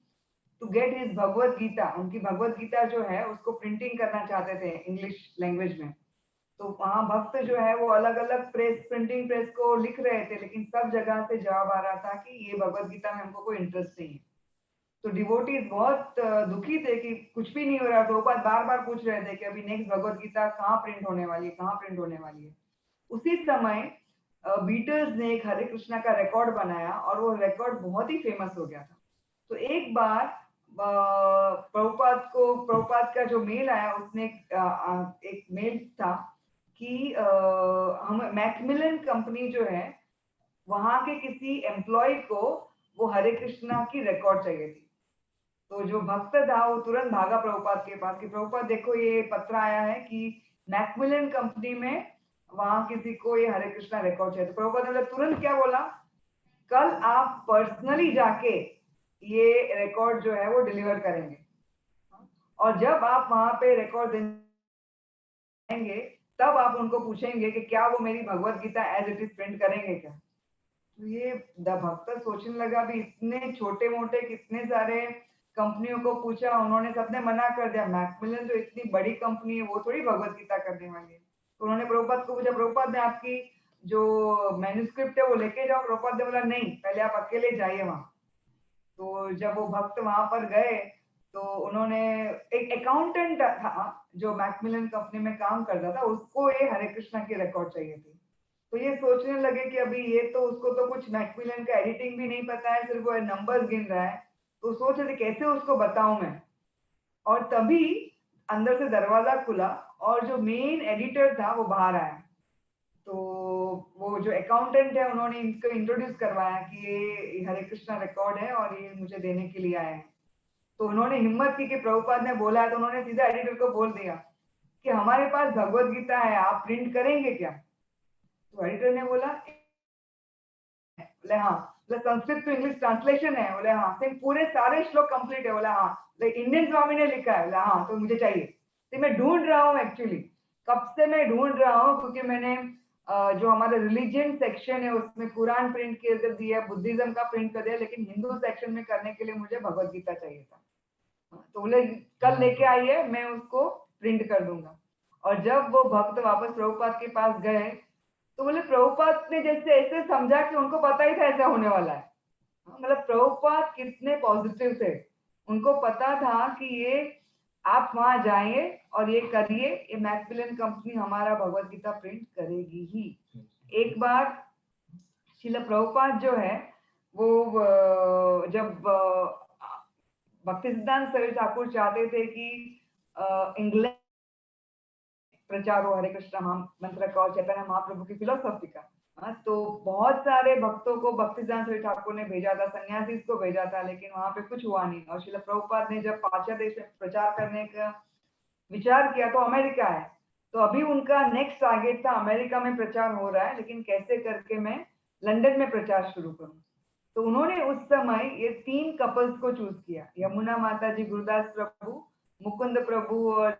to get his Bhagavad Gita. उनकी Bhagavad Gita जो है उसको printing करना चाहते थे English language में. तो वहाँ भक्त जो है वो अलग अलग प्रिंटिंग प्रेस को लिख रहे थे, लेकिन सब जगह से जवाब आ रहा था कि ये भगवद गीता में हमको कोई इंटरेस्ट नहीं है. तो डिवोटीज बहुत दुखी थे कि कुछ भी नहीं हो रहा. प्रभुपाद बार बार पूछ रहे थे कि अभी नेक्स्ट भगवद गीता कहाँ प्रिंट होने वाली है, कहाँ प्रिंट होने वाली है. उसी समय बीटल्स ने एक हरे कृष्णा का रिकॉर्ड बनाया, और वो रिकॉर्ड बहुत ही फेमस हो गया था. तो एक बार प्रभुपाद का जो मेल आया, उसने एक मेल था कि हम मैकमिलन कंपनी जो है वहां के किसी एम्प्लॉय को वो हरे कृष्णा की रिकॉर्ड चाहिए थी. तो जो भक्त था वो तुरंत भागा प्रभुपाद के पास कि प्रभुपाद देखो ये पत्र आया है कि मैकमिलन कंपनी में वहां किसी को ये हरे कृष्णा रिकॉर्ड चाहिए। तो प्रभुपाद ने बोला, तुरंत क्या बोला, कल आप पर्सनली जाके ये रिकॉर्ड जो है वो डिलीवर करेंगे, और जब आप वहां पे रिकॉर्ड देंगे तब आप उनको पूछेंगे कि क्या वो मेरी Bhagavad Gita as it is print करेंगे क्या। तो ये द भक्त सोचने लगा, भी इतने छोटे मोटे कितने सारे कंपनियों को पूछा, उन्होंने सबने मना कर दिया, मैकमिलन जो इतनी बड़ी कंपनी है वो थोड़ी भगवत गीता करने वाली है। तो उन्होंने प्रभुपाद को पूछा, प्रभुपाद मैं आपकी जो मैन्युस्क्रिप्ट है वो लेके जाओ। प्रभुपाद ने बोला नहीं, पहले आप अकेले जाइए वहां। तो जब वो भक्त वहां पर गए तो उन्होंने, एक अकाउंटेंट था जो मैकमिलन कंपनी में काम करता था, उसको ये हरे कृष्णा की रिकॉर्ड चाहिए थी। तो ये सोचने लगे कि अभी ये तो उसको तो कुछ मैकमिलन का एडिटिंग भी नहीं पता है, सिर्फ वो नंबर्स गिन रहा है। तो सोच रहे थे कैसे उसको बताऊं मैं। और तभी अंदर से दरवाजा खुला और जो मेन एडिटर था वो बाहर आया। तो वो जो अकाउंटेंट है उन्होंने इनको इंट्रोड्यूस करवाया कि ये हरे कृष्णा रिकॉर्ड है और ये मुझे देने के लिए आए हैं। तो उन्होंने हिम्मत की कि प्रभुपाद ने बोला है, तो उन्होंने सीधा एडिटर को बोल दिया कि हमारे पास भगवत गीता है, आप प्रिंट करेंगे क्या। तो एडिटर ने बोला, बोले हाँ। बोले संस्कृत टू इंग्लिश ट्रांसलेशन है, बोले हाँ। सिर्फ पूरे सारे श्लोक कंप्लीट है, बोला हाँ। बोले इंडियन स्वामी ने लिखा है, बोला हाँ, तो मुझे चाहिए। तो मैं ढूंढ रहा हूँ एक्चुअली, कब से मैं ढूंढ रहा हूँ, क्योंकि मैंने जो हमारा रिलीजियन सेक्शन है उसमें कुरान प्रिंट कर दिया, बुद्धिज्म का प्रिंट कर दिया, लेकिन हिंदू सेक्शन में करने के लिए मुझे भगवत गीता चाहिए था। तो बोले कल लेके आइए, मैं उसको प्रिंट कर दूंगा। और जब वो भक्त वापस प्रभुपाद के पास गए तो बोले प्रभुपाद ने जैसे ऐसे समझा कि उनको पता ही था ऐसा होने वाला है। मतलब प्रभुपाद कितने पॉजिटिव थे, उनको पता था कि ये आप वहां जाइए और ये करिए, ये मैकमिलन कंपनी हमारा भगवत गीता प्रिंट करेगी ही। एक बार शिला प्रभुपाद जो है वो जब भक्ति सिद्धांत सरस्वती ठाकुर चाहते थे कि इंग्लैंड प्रचार हो हरे कृष्ण मंत्र का और चैतन्य महाप्रभु की फिलोसॉफी का। तो बहुत सारे भक्तों को भक्ति सिद्धांत सरस्वती ठाकुर ने भेजा था, सन्यासी को भेजा था, लेकिन वहां पे कुछ हुआ नहीं। और शिला प्रभुपाद ने जब पाश्चात्य देश में प्रचार करने का विचार किया तो अमेरिका है। तो अभी उनका नेक्स्ट टारगेट था, अमेरिका में प्रचार हो रहा है लेकिन कैसे करके मैं लंदन में प्रचार शुरू करूं। तो उन्होंने उस समय ये 3 कपल्स को चूज किया, यमुना माता जी, गुरुदास प्रभु, मुकुंद प्रभु और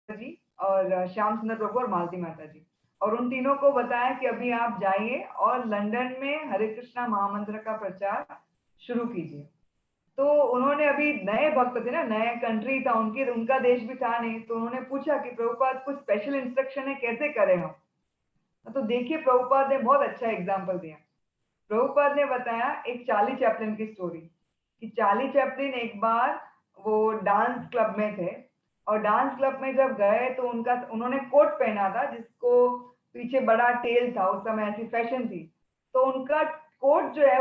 जी, और श्याम सुंदर प्रभु और मालती माता जी। और उन तीनों को बताया कि अभी आप जाइए और लंदन में हरे कृष्णा महामंत्र का प्रचार शुरू कीजिए। तो उन्होंने, अभी नए भक्त थे ना, नया कंट्री था उनकी, उनका देश भी था नहीं। तो उन्होंने पूछा कि प्रभुपाद कुछ स्पेशल इंस्ट्रक्शन है, कैसे करें हम। तो देखिए प्रभुपाद ने बहुत अच्छा एग्जाम्पल दिया। प्रभुपाद ने बताया एक चार्ली चैपलिन की स्टोरी, कि चार्ली चैपलिन एक बार वो डांस क्लब में थे, और डांस क्लब में जब गए तो उनका, उन्होंने कोट पहना था जिसको पीछे बड़ा टेल था, उस समय ऐसी फैशन थी। तो उनका कोट जो है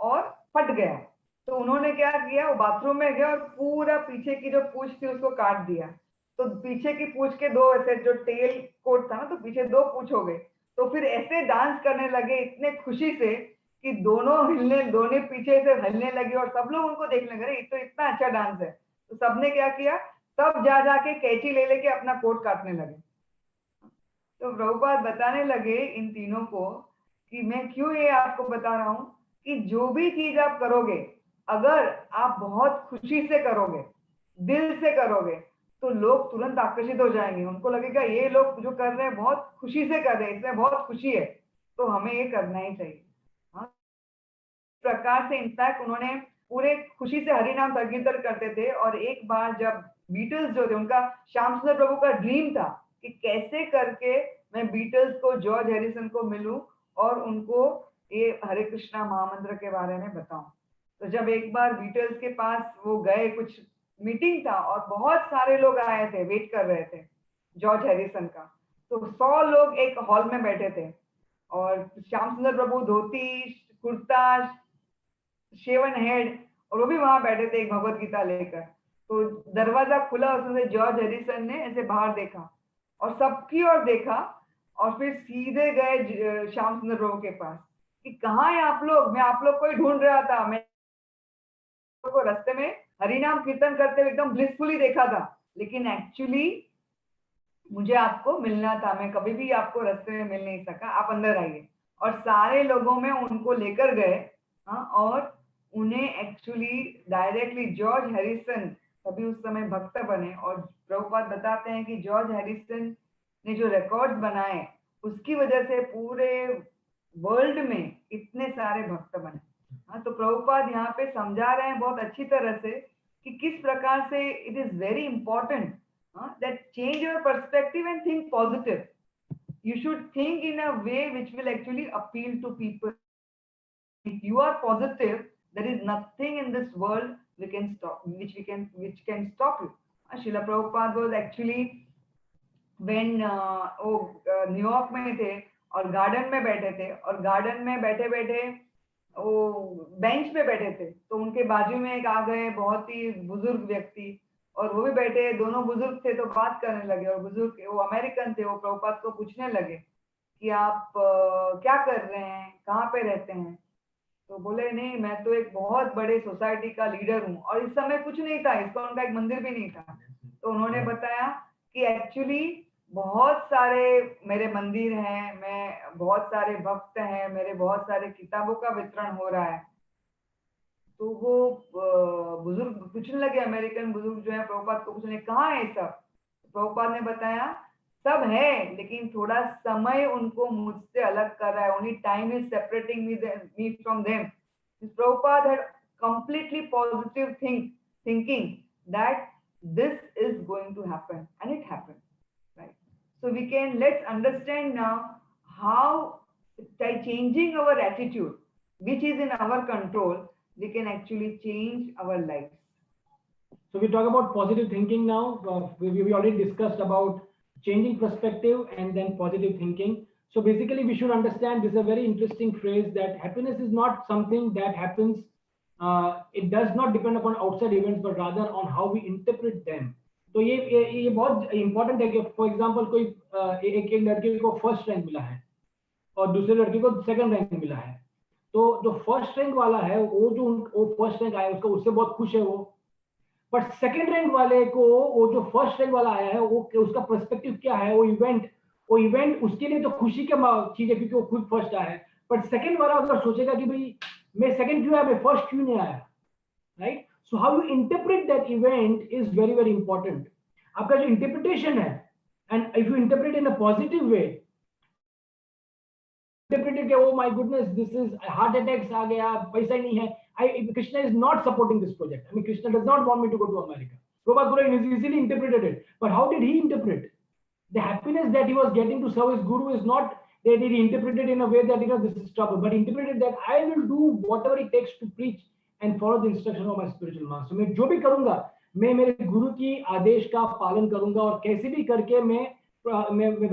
और फट गया। तो उन्होंने क्या किया, वो बाथरूम में गए और पूरा पीछे की जो पूंछ थी उसको काट दिया। तो पीछे की पूंछ के दो ऐसे, जो टेल कोट था ना, तो पीछे 2 पूंछ हो गए। तो फिर ऐसे डांस करने लगे इतने खुशी से कि दोनों हिलने, दोनों पीछे से हिलने लगे और सब लोग उनको देखने लगे, ये तो इतना अच्छा डांस है। तो सबने क्या किया, सब जा जाके कैंची ले लेके अपना कोट काटने लगे। तो प्रभुपाद बताने लगे इन तीनों को कि मैं क्यों ये आपको बता रहा हूं, कि जो भी चीज आप करोगे, अगर आप बहुत खुशी से करोगे, दिल से करोगे, तो लोग तुरंत आकर्षित हो जाएंगे। उनको लगेगा ये लोग जो कर रहे हैं बहुत खुशी से कर रहे हैं, इसमें बहुत खुशी है, तो हमें ये करना ही चाहिए। हाँ, प्रकार से इनफैक्ट उन्होंने पूरे खुशी से हरि नाम संकीर्तन करते थे। और एक बार जब बीटल्स जो थे, उनका श्याम सुंदर प्रभु का ड्रीम था कि कैसे करके मैं बीटल्स को, जॉर्ज हैरिसन को मिलूं और उनको ये हरे कृष्णा महामंत्र के बारे में बताऊं। तो जब एक बार बीटल्स के पास वो गए, कुछ मीटिंग था और बहुत सारे लोग आए थे, वेट कर रहे थे जॉर्ज हैरिसन का। तो 100 लोग एक हॉल में बैठे थे और श्याम सुंदर प्रभु धोती कुर्ता शेवन हेड, और वो भी वहां बैठे थे एक भगवत गीता लेकर। तो दरवाजा खुला, उसमें से जॉर्ज हैरिसन ने ऐसे बाहर देखा और सबकी ओर देखा, और फिर सीधे गए श्याम सुंदर प्रभु के पास कि कहाँ है आप लोग, मैं आप लोग को ही ढूंढ रहा था, मैं को रास्ते में हरिनाम कीर्तन करते हुए एकदम ब्लिसफुली देखा था, लेकिन एक्चुअली मुझे आपको मिलना था, मैं कभी भी आपको रास्ते में मिल नहीं सका, आप अंदर आइए। और सारे लोगों में उनको लेकर गए, हाँ, और उन्हें एक्चुअली डायरेक्टली जॉर्ज हैरिसन तभी उस समय भक्त बने। और प्रभुपाद बताते हैं कि जॉर्ज हैरिसन ने जो रिकॉर्ड्स बनाए उसकी वजह से पूरे वर्ल्ड में इतने सारे भक्त बने। हाँ, तो प्रभुपाद यहाँ पे समझा रहे हैं बहुत अच्छी तरह से कि किस प्रकार से it is very important that change your perspective and think positive. You should think in a way which will actually appeal to people. If you are positive, there is nothing in this world we can stop, which can stop you. Srila Prabhupada was actually when New York में थे और garden में बैठे थे, और garden में बैठे बैठे वो बेंच पे बैठे थे, तो उनके बाजू में एक आ गए बहुत ही बुजुर्ग व्यक्ति, और वो भी बैठे, दोनों बुजुर्ग थे, तो बात करने लगे। और बुजुर्ग वो अमेरिकन थे, वो प्रभुपाद को पूछने लगे कि आप क्या कर रहे हैं, कहाँ पे रहते हैं। तो बोले नहीं, मैं तो एक बहुत बड़े सोसाइटी का लीडर हूँ, और इस समय कुछ नहीं था, इसका उनका एक मंदिर भी नहीं था। तो उन्होंने बताया कि एक्चुअली बहुत सारे मेरे मंदिर हैं, मैं बहुत सारे भक्त हैं, मेरे बहुत सारे किताबों का वितरण हो रहा है। तो वो बुजुर्ग पूछने लगे, अमेरिकन बुजुर्ग जो है प्रभुपाद को पूछने, कहाँ है सब। प्रभुपाद ने बताया सब है, लेकिन थोड़ा समय उनको मुझसे अलग कर रहा है, only time is separating me from them. Prabhupada had completely positive thinking that this is going to happen, and it happened, right? So let's understand now how by changing our attitude, which is in our control, we can actually change our lives. So we talk about positive thinking now. We already discussed about changing perspective and then positive thinking. So basically we should understand, this is a very interesting phrase, that happiness is not something that happens, it does not depend upon outside events, but rather on how we interpret them. तो ये बहुत important है कि for example कोई एक लड़के को first rank मिला है और दूसरे लड़के को second rank मिला है, तो जो first rank वाला है वो first rank आया उसको, उससे बहुत खुश है वो। बट सेकंड रैंक वाले को, वो जो फर्स्ट रैंक वाला आया है, वो उसका पर्सपेक्टिव क्या है, वो इवेंट उसके लिए तो खुशी की चीज है क्योंकि वो खुद फर्स्ट आया है। बट सेकंड वाला अगर सोचेगा कि भाई मैं सेकंड क्यों आया, मैं फर्स्ट क्यों नहीं आया, right? So how you interpret that event is very very important. आपका जो इंटरप्रिटेशन है, and if you interpret in a positive way, interpreted कि oh my goodness this is heart attacks आ गया, पैसा ही नहीं है, Krishna is not supporting this project. I mean, Krishna does not want me to go to America. Prabhupada easily interpreted it. But how did he interpret? The happiness that he was getting to serve his guru is not that he interpreted in a way that, this is trouble, but interpreted that I will do whatever it takes to preach and follow the instruction of my spiritual master. मैं जो भी करूंगा, मैं मेरे गुरु की आदेश का पालन करूंगा और कैसे भी करके मैं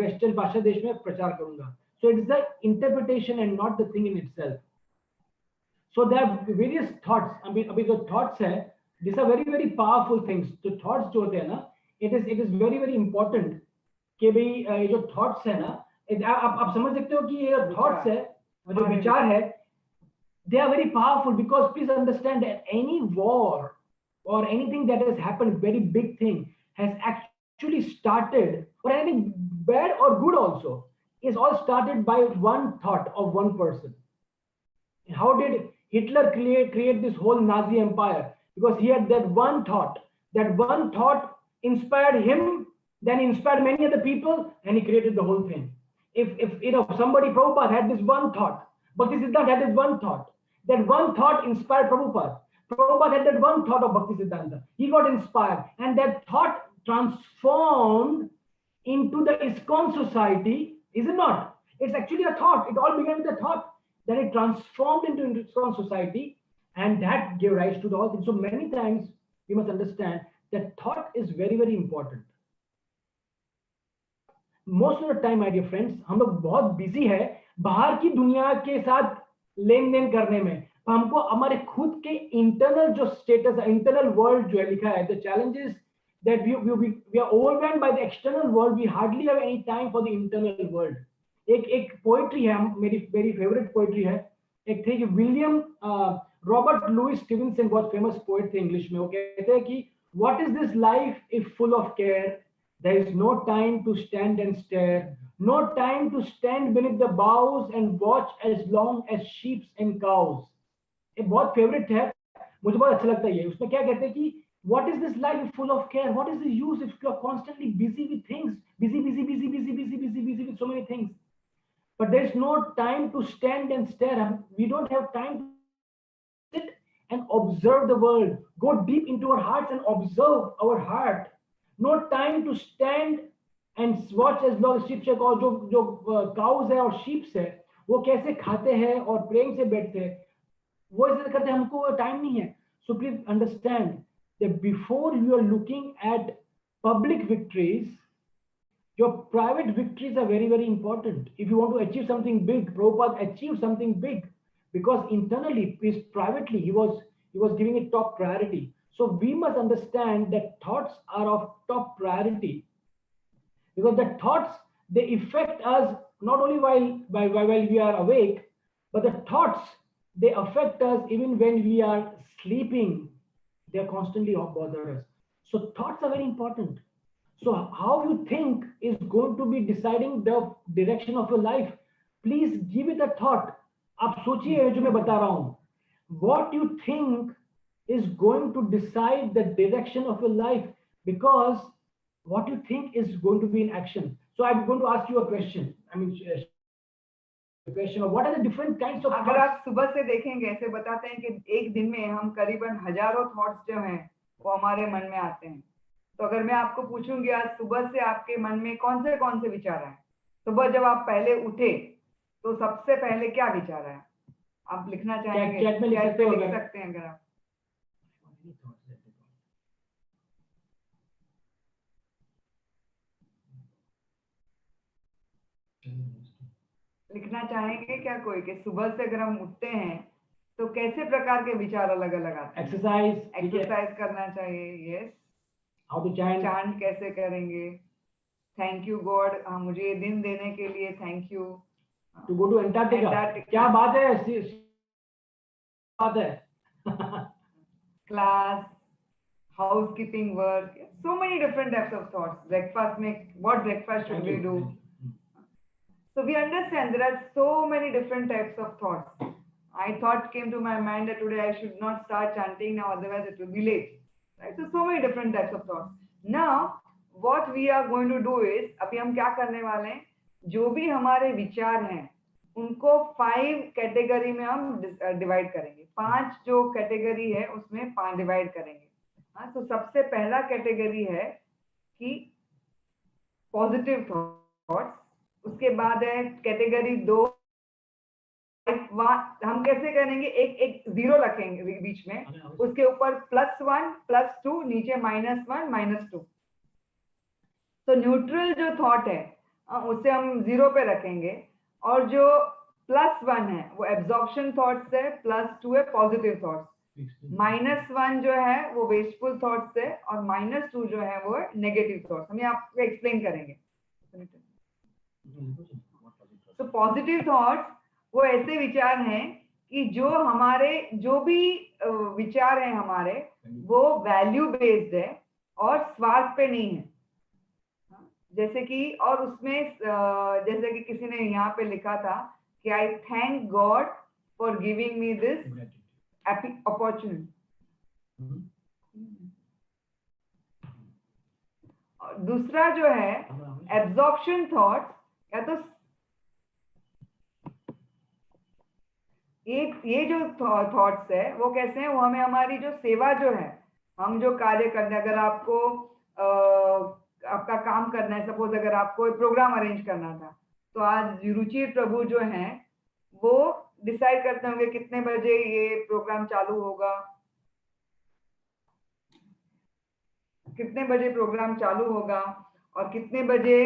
वेस्टर्न भाषा देश में प्रचार करूंगा. So it is the interpretation and not the thing in itself. So there are various thoughts. अभी जो thoughts है, these are very very powerful things. जो thoughts जो होते हैं ना, it is very very important कि भाई ये जो thoughts है ना, आप समझ सकते हो कि ये thoughts है, जो विचार है, they are very powerful because please understand that any war or anything that has happened, very big thing, has actually started, or anything bad or good also, is all started by one thought of one person. How did Hitler create this whole Nazi empire? Because he had that one thought. That one thought inspired him, then inspired many other people, and he created the whole thing. If somebody, Prabhupada, had this one thought, Bhaktisiddhanta had this one thought. That one thought inspired Prabhupada. Prabhupada had that one thought of Bhaktisiddhanta. He got inspired, and that thought transformed into the ISKCON society, is it not? It's actually a thought. It all began with a thought. Then it transformed into ISKCON society, and that gave rise to the whole thing. So many times you must understand that thought is very very important. Most of the time, my dear friends, हम लोग बहुत busy है बाहर की दुनिया के साथ लेन then करने में, हमको हमारे खुद के इंटरनल जो स्टेटस है, इंटरनल वर्ल्ड जो है लिखा है, the challenge is that we are overwhelmed by the external world. We hardly have any time for the internal world. एक पोएट्री है, मेरी फेवरेट पोएट्री है, एक थी विलियम रॉबर्ट लुइस स्टीवेंसन बहुत फेमस पोएट थे इंग्लिश में, वो कहते हैं कि what is this life if full of care, there is no time to stand and stare, no time to stand beneath the boughs and watch as long as sheep and cows। ये बहुत favourite है, मुझे बहुत अच्छा लगता है ये। उसमें क्या कहते हैं कि what is this life full of care, what is the use if you are constantly busy with things, busy with so many things, but there is no time to stand and stare, we don't have time to sit and observe the world, go deep into our hearts and observe our heart, no time to stand and watch as long as sheep और जो cows है और sheep है वो कैसे खाते हैं और प्रेम से बैठते हैं, वो ऐसे करते हैं, हमको टाइम नहीं है। So please understand that before you are looking at public victories, your private victories are very, very important. If you want to achieve something big, Prabhupada achieved something big because internally, privately, he was giving it top priority. So we must understand that thoughts are of top priority, because the thoughts, they affect us not only while we are awake, but the thoughts, they affect us even when we are sleeping. They are constantly bother us. So thoughts are very important. So how you think is going to be deciding the direction of your life. Please give it a thought. आप सोचिए जो मैं बता रहा हूं, what you think is going to decide the direction of your life, because what you think is going to be in action. So I'm going to ask you a question. I mean, a question of what are the different kinds of अगर thoughts? आप सुबह से देखेंगे, ऐसे बताते हैं कि एक दिन में हम करीबन हजारों थॉट्स जो हैं वो हमारे मन में आते हैं। तो अगर मैं आपको पूछूंगी आज सुबह से आपके मन में कौन से विचार आए, सुबह जब आप पहले उठे तो सबसे पहले क्या विचार आया, आप लिखना चाहेंगे? चैट में लिख सकते हो लिख अगर। सकते हैं अगर आप। लिखना चाहेंगे क्या कोई कि सुबह से अगर हम उठते हैं तो कैसे प्रकार के विचार अलग अलग आते हैं? एक्सरसाइज करना चाहिए, यस। हाउ टू चांट कैसे करेंगे? थैंक यू गॉड, मुझे ये दिन देने के लिए thank you. To go to Antarctica, क्या बात है, बात है। Class, housekeeping work, so many different types of thoughts. Breakfast, what breakfast should we do? So we understand there are so many different types of thoughts. I thought came to my mind that today I should not start chanting now, otherwise it will be late. Right? So many different types of thoughts. Now, what we are going to do is, अभी हम क्या करने वाले हैं, जो भी हमारे विचार हैं उनको 5 कैटेगरी में हम डिवाइड करेंगे। 5 जो कैटेगरी है उसमें 5 डिवाइड करेंगे। हाँ, तो सबसे पहला कैटेगरी है कि पॉजिटिव थॉट्स, उसके बाद है कैटेगरी 2, हम कैसे करेंगे, एक 0 रखेंगे बीच में, उसके ऊपर +1 +2, नीचे -1 -2। तो न्यूट्रल जो थॉट है उसे हम 0 पे रखेंगे, और जो +1 है वो एब्जॉर्प्शन थॉट्स है, +2 है पॉजिटिव थॉट्स, -1 जो है वो वेस्टफुल थॉट्स है, और -2 जो है वो नेगेटिव थॉट्स। हम आपको एक्सप्लेन करेंगे। तो पॉजिटिव थॉट्स वो ऐसे विचार हैं कि जो हमारे जो भी विचार हैं हमारे वो वैल्यू बेस्ड है और स्वार्थ पे नहीं है। जैसे कि, और उसमें जैसे कि किसी ने यहाँ पे लिखा था कि आई thank God for giving me this opportunity. दूसरा जो है एब्जॉर्प्शन थॉट, या तो ये जो थॉट्स है वो कैसे हैं, वो हमें हमारी जो सेवा जो है, हम जो कार्य करते हैं, अगर आपको आपका काम करना है, सपोज अगर आपको एक प्रोग्राम अरेंज करना था, तो आज रुचि प्रभु जो हैं वो डिसाइड करते होंगे कितने बजे ये प्रोग्राम चालू होगा, कितने बजे प्रोग्राम चालू होगा, और कितने बजे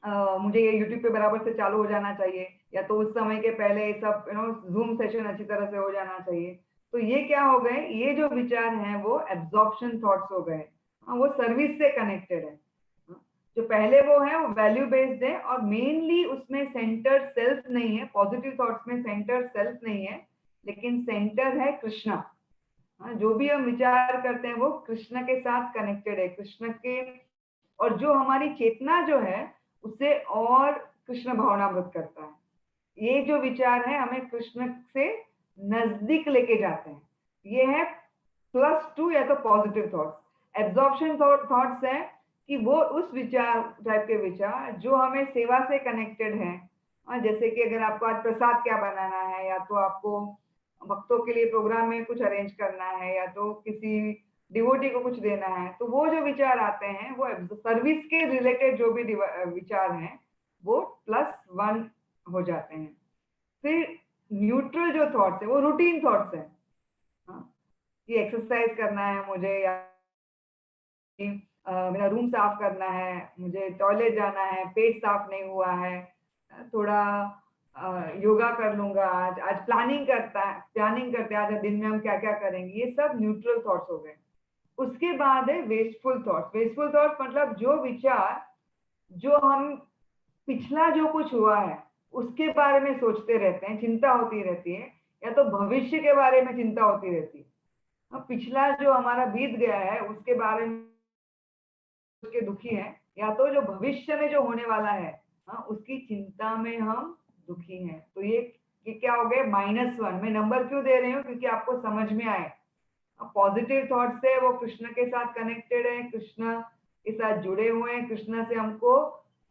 मुझे ये यूट्यूब पे बराबर से चालू हो जाना चाहिए, या तो उस समय के पहले सब जूम सेशन अच्छी तरह से हो जाना चाहिए। तो ये क्या हो गए, ये जो विचार हैं वो एब्जॉर्प्शन थॉट्स हो गए। वो सर्विस से कनेक्टेड है। जो पहले वो है वो वैल्यू बेस्ड है, और मेनली उसमें सेंटर सेल्फ नहीं है। पॉजिटिव थॉट्स में सेंटर सेल्फ नहीं है, लेकिन सेंटर है कृष्णा। हाँ, जो भी हम विचार करते हैं वो कृष्ण के साथ कनेक्टेड है, कृष्ण के, और जो हमारी चेतना जो है उसे और कृष्ण भावनामृत करता है। ये जो विचार है हमें कृष्ण से नजदीक लेके जाते हैं। ये है +2 या तो पॉजिटिव थॉट्स। एब्जॉर्प्शन थॉट्स है कि वो उस विचार टाइप के विचार जो हमें सेवा से कनेक्टेड है। जैसे कि अगर आपको आज प्रसाद क्या बनाना है, या तो आपको भक्तों के लिए प्रोग्राम में कुछ अरेंज करना है, या तो किसी डिवोटी को कुछ देना है, तो वो जो विचार आते हैं वो सर्विस के रिलेटेड जो भी विचार हैं वो +1 हो जाते हैं। फिर न्यूट्रल जो थॉट्स है वो रूटीन थॉट्स है। हाँ, कि एक्सरसाइज करना है मुझे, या मेरा रूम साफ करना है, मुझे टॉयलेट जाना है, पेट साफ नहीं हुआ है, थोड़ा योगा कर लूंगा, आज प्लानिंग करते हैं आज दिन में हम क्या क्या करेंगे। ये सब न्यूट्रल थॉट्स हो गए। उसके बाद है वेस्टफुल थॉट्स। वेस्टफुल थॉट्स मतलब जो विचार जो हम पिछला जो कुछ हुआ है उसके बारे में सोचते रहते हैं, चिंता होती रहती है, या तो भविष्य के बारे में चिंता होती रहती है। पिछला जो हमारा बीत गया है उसके बारे में उसके दुखी हैं, या तो जो भविष्य में जो होने वाला है उसकी चिंता में हम दुखी हैं। तो ये क्या हो गए -1। मैं नंबर क्यों दे रही हूँ, क्योंकि आपको समझ में आए। पॉजिटिव थॉट्स है वो कृष्ण के साथ कनेक्टेड है, कृष्ण के साथ जुड़े हुए हैं, कृष्ण से हमको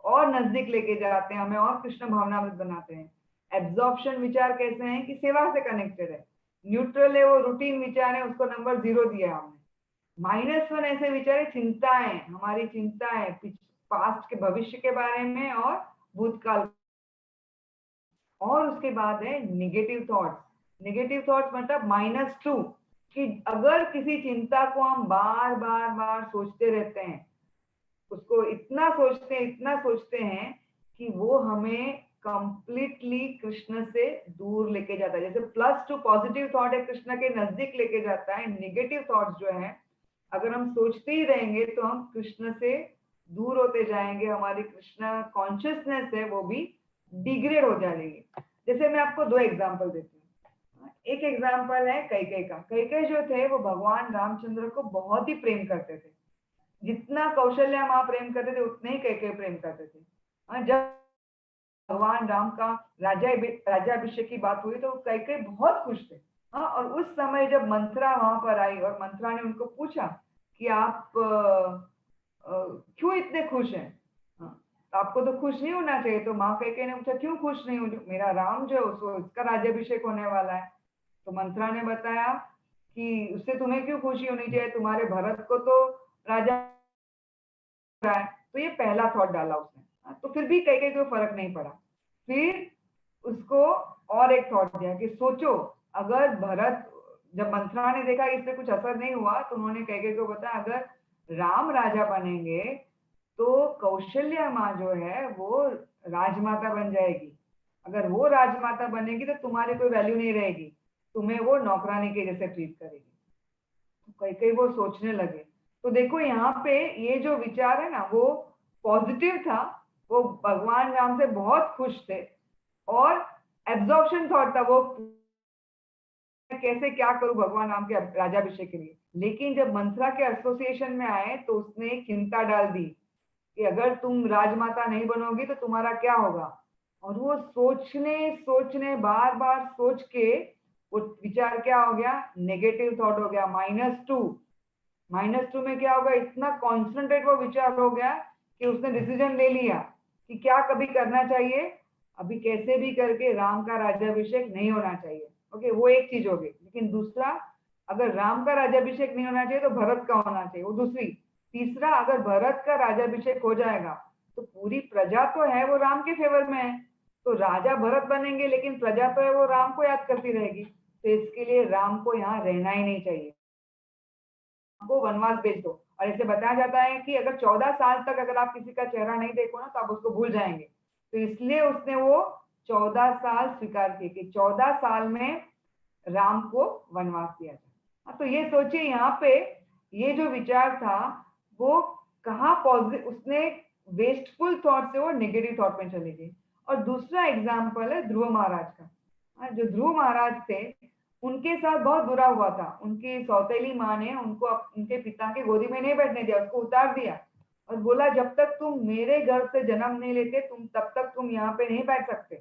और नजदीक लेके जाते हैं, हमें और कृष्ण भावनामृत बनाते हैं। एब्जॉर्प्शन विचार कैसे हैं कि सेवा से कनेक्टेड है। न्यूट्रल है वो रूटीन विचार है, उसको नंबर 0 दिया हमने। -1 ऐसे विचार है चिंताएं, हमारी चिंताएं पास्ट के भविष्य के बारे में और भूतकाल। और उसके बाद है निगेटिव थॉट्स। निगेटिव थॉट्स मतलब -2, कि अगर किसी चिंता को हम बार बार बार सोचते रहते हैं, उसको इतना सोचते हैं कि वो हमें कंप्लीटली कृष्ण से दूर लेके जाता है। जैसे +2 पॉजिटिव थॉट है, कृष्ण के नजदीक लेके जाता है। नेगेटिव थॉट्स जो है अगर हम सोचते ही रहेंगे तो हम कृष्ण से दूर होते जाएंगे, हमारी कृष्ण कॉन्शियसनेस है वो भी डिग्रेड हो जाएगी। जैसे मैं आपको 2 एग्जांपल देती हूँ। एक एग्जांपल है कैकेयी का। कैकेयी जो थे वो भगवान रामचंद्र को बहुत ही प्रेम करते थे। जितना कौशल्या माँ प्रेम करते थे उतने ही कैकेयी प्रेम करते थे। जब भगवान राम का राज्याभिषेक की बात हुई तो कैकेयी बहुत खुश थे। और उस समय जब मंथरा वहां पर आई और मंथरा ने उनको पूछा कि आप क्यों इतने खुश हैं, आपको तो खुश नहीं होना चाहिए। तो माँ कैकेयी ने पूछा क्यों खुश नहीं हूँ, मेरा राम जो उसका राज्याभिषेक होने वाला है। तो मंथरा ने बताया कि उससे तुम्हें क्यों खुशी होनी चाहिए, तुम्हारे भरत को तो राजा है। तो ये पहला थॉट डाला उसने। तो फिर भी कैकेयी को फर्क नहीं पड़ा। फिर उसको और एक थॉट दिया कि सोचो अगर भरत, जब मंथरा ने देखा इस पे कुछ असर नहीं हुआ तो उन्होंने कैकेयी को बताया अगर राम राजा बनेंगे तो कौशल्या माँ जो है वो राजमाता बन जाएगी। अगर वो राजमाता बनेगी तो तुम्हारी कोई वैल्यू नहीं रहेगी, तुम्हें वो नौकरानी के जैसे ट्रीट करेगी। तो कैकेयी वो सोचने लगे। तो देखो यहाँ पे ये जो विचार है ना वो पॉजिटिव था, वो भगवान राम से बहुत खुश थे। और एब्जॉर्प्शन थॉट था वो कैसे क्या करूं भगवान राम के राज्याभिषेक के लिए। लेकिन जब मंथरा के एसोसिएशन में आए तो उसने एक चिंता डाल दी कि अगर तुम राजमाता नहीं बनोगी तो तुम्हारा क्या होगा। और वो सोचने बार बार सोच के वो विचार क्या हो गया, नेगेटिव थॉट हो गया -2। -2 में क्या होगा, इतना कॉन्सेंट्रेट वो विचार हो गया कि उसने डिसीजन ले लिया कि क्या कभी करना चाहिए, अभी कैसे भी करके राम का राज्याभिषेक नहीं होना चाहिए। ओके, वो एक चीज होगी। लेकिन दूसरा, अगर राम का राज्याभिषेक नहीं होना चाहिए तो भरत का होना चाहिए, वो दूसरी। तीसरा, अगर भरत का राज्याभिषेक हो जाएगा तो पूरी प्रजा तो है वो राम के फेवर में है, तो राजा भरत बनेंगे लेकिन प्रजा तो है वो राम को याद करती रहेगी। तो इसके लिए राम को यहाँ रहना ही नहीं चाहिए, को वनवास भेज दो। और ऐसे बताया जाता है कि अगर 14 साल तक अगर आप किसी का चेहरा नहीं देखो ना तो आप उसको भूल जाएंगे। तो इसलिए उसने वो 14 साल स्वीकार किए कि 14 साल में राम को वनवास दिया जाए। तो ये सोचिए यहाँ पे ये जो विचार था वो कहाँ पॉजिटिव, उसने वेस्टफुल थॉट से वो नेगेटिव थॉट में चले गए। और दूसरा एग्जाम्पल है ध्रुव महाराज का। जो ध्रुव महाराज थे उनके साथ बहुत बुरा हुआ था। उनकी सौतेली माँ ने उनको उनके पिता के गोदी में नहीं बैठने दिया, उसको उतार दिया और बोला जब तक तुम मेरे घर से जन्म नहीं लेते तुम तब तक तुम यहाँ पे नहीं बैठ सकते।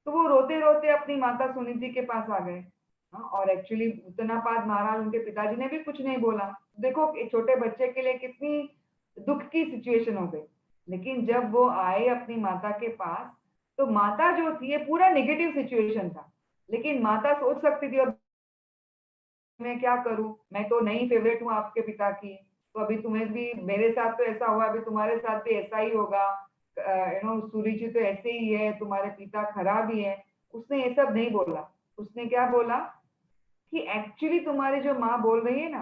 तो वो रोते रोते अपनी माता सुनीति के पास आ गए। हाँ, और एक्चुअली उतनापाद महाराज उनके पिताजी ने भी कुछ नहीं बोला। देखो एक छोटे बच्चे के लिए कितनी दुख की सिचुएशन हो गई। लेकिन जब वो आए अपनी माता के पास, तो माता जो थी, ये पूरा नेगेटिव सिचुएशन था, लेकिन माता सोच सकती थी और मैं क्या करूं, मैं तो नई फेवरेट हूँ आपके पिता की, तो अभी तुम्हें भी मेरे साथ तो ऐसा हुआ, अभी तुम्हारे साथ भी ऐसा ही होगा। सुरुचि तो ऐसे ही है, तुम्हारे पिता खराब ही है। उसने ये सब नहीं बोला। उसने क्या बोला कि एक्चुअली तुम्हारी जो माँ बोल रही है ना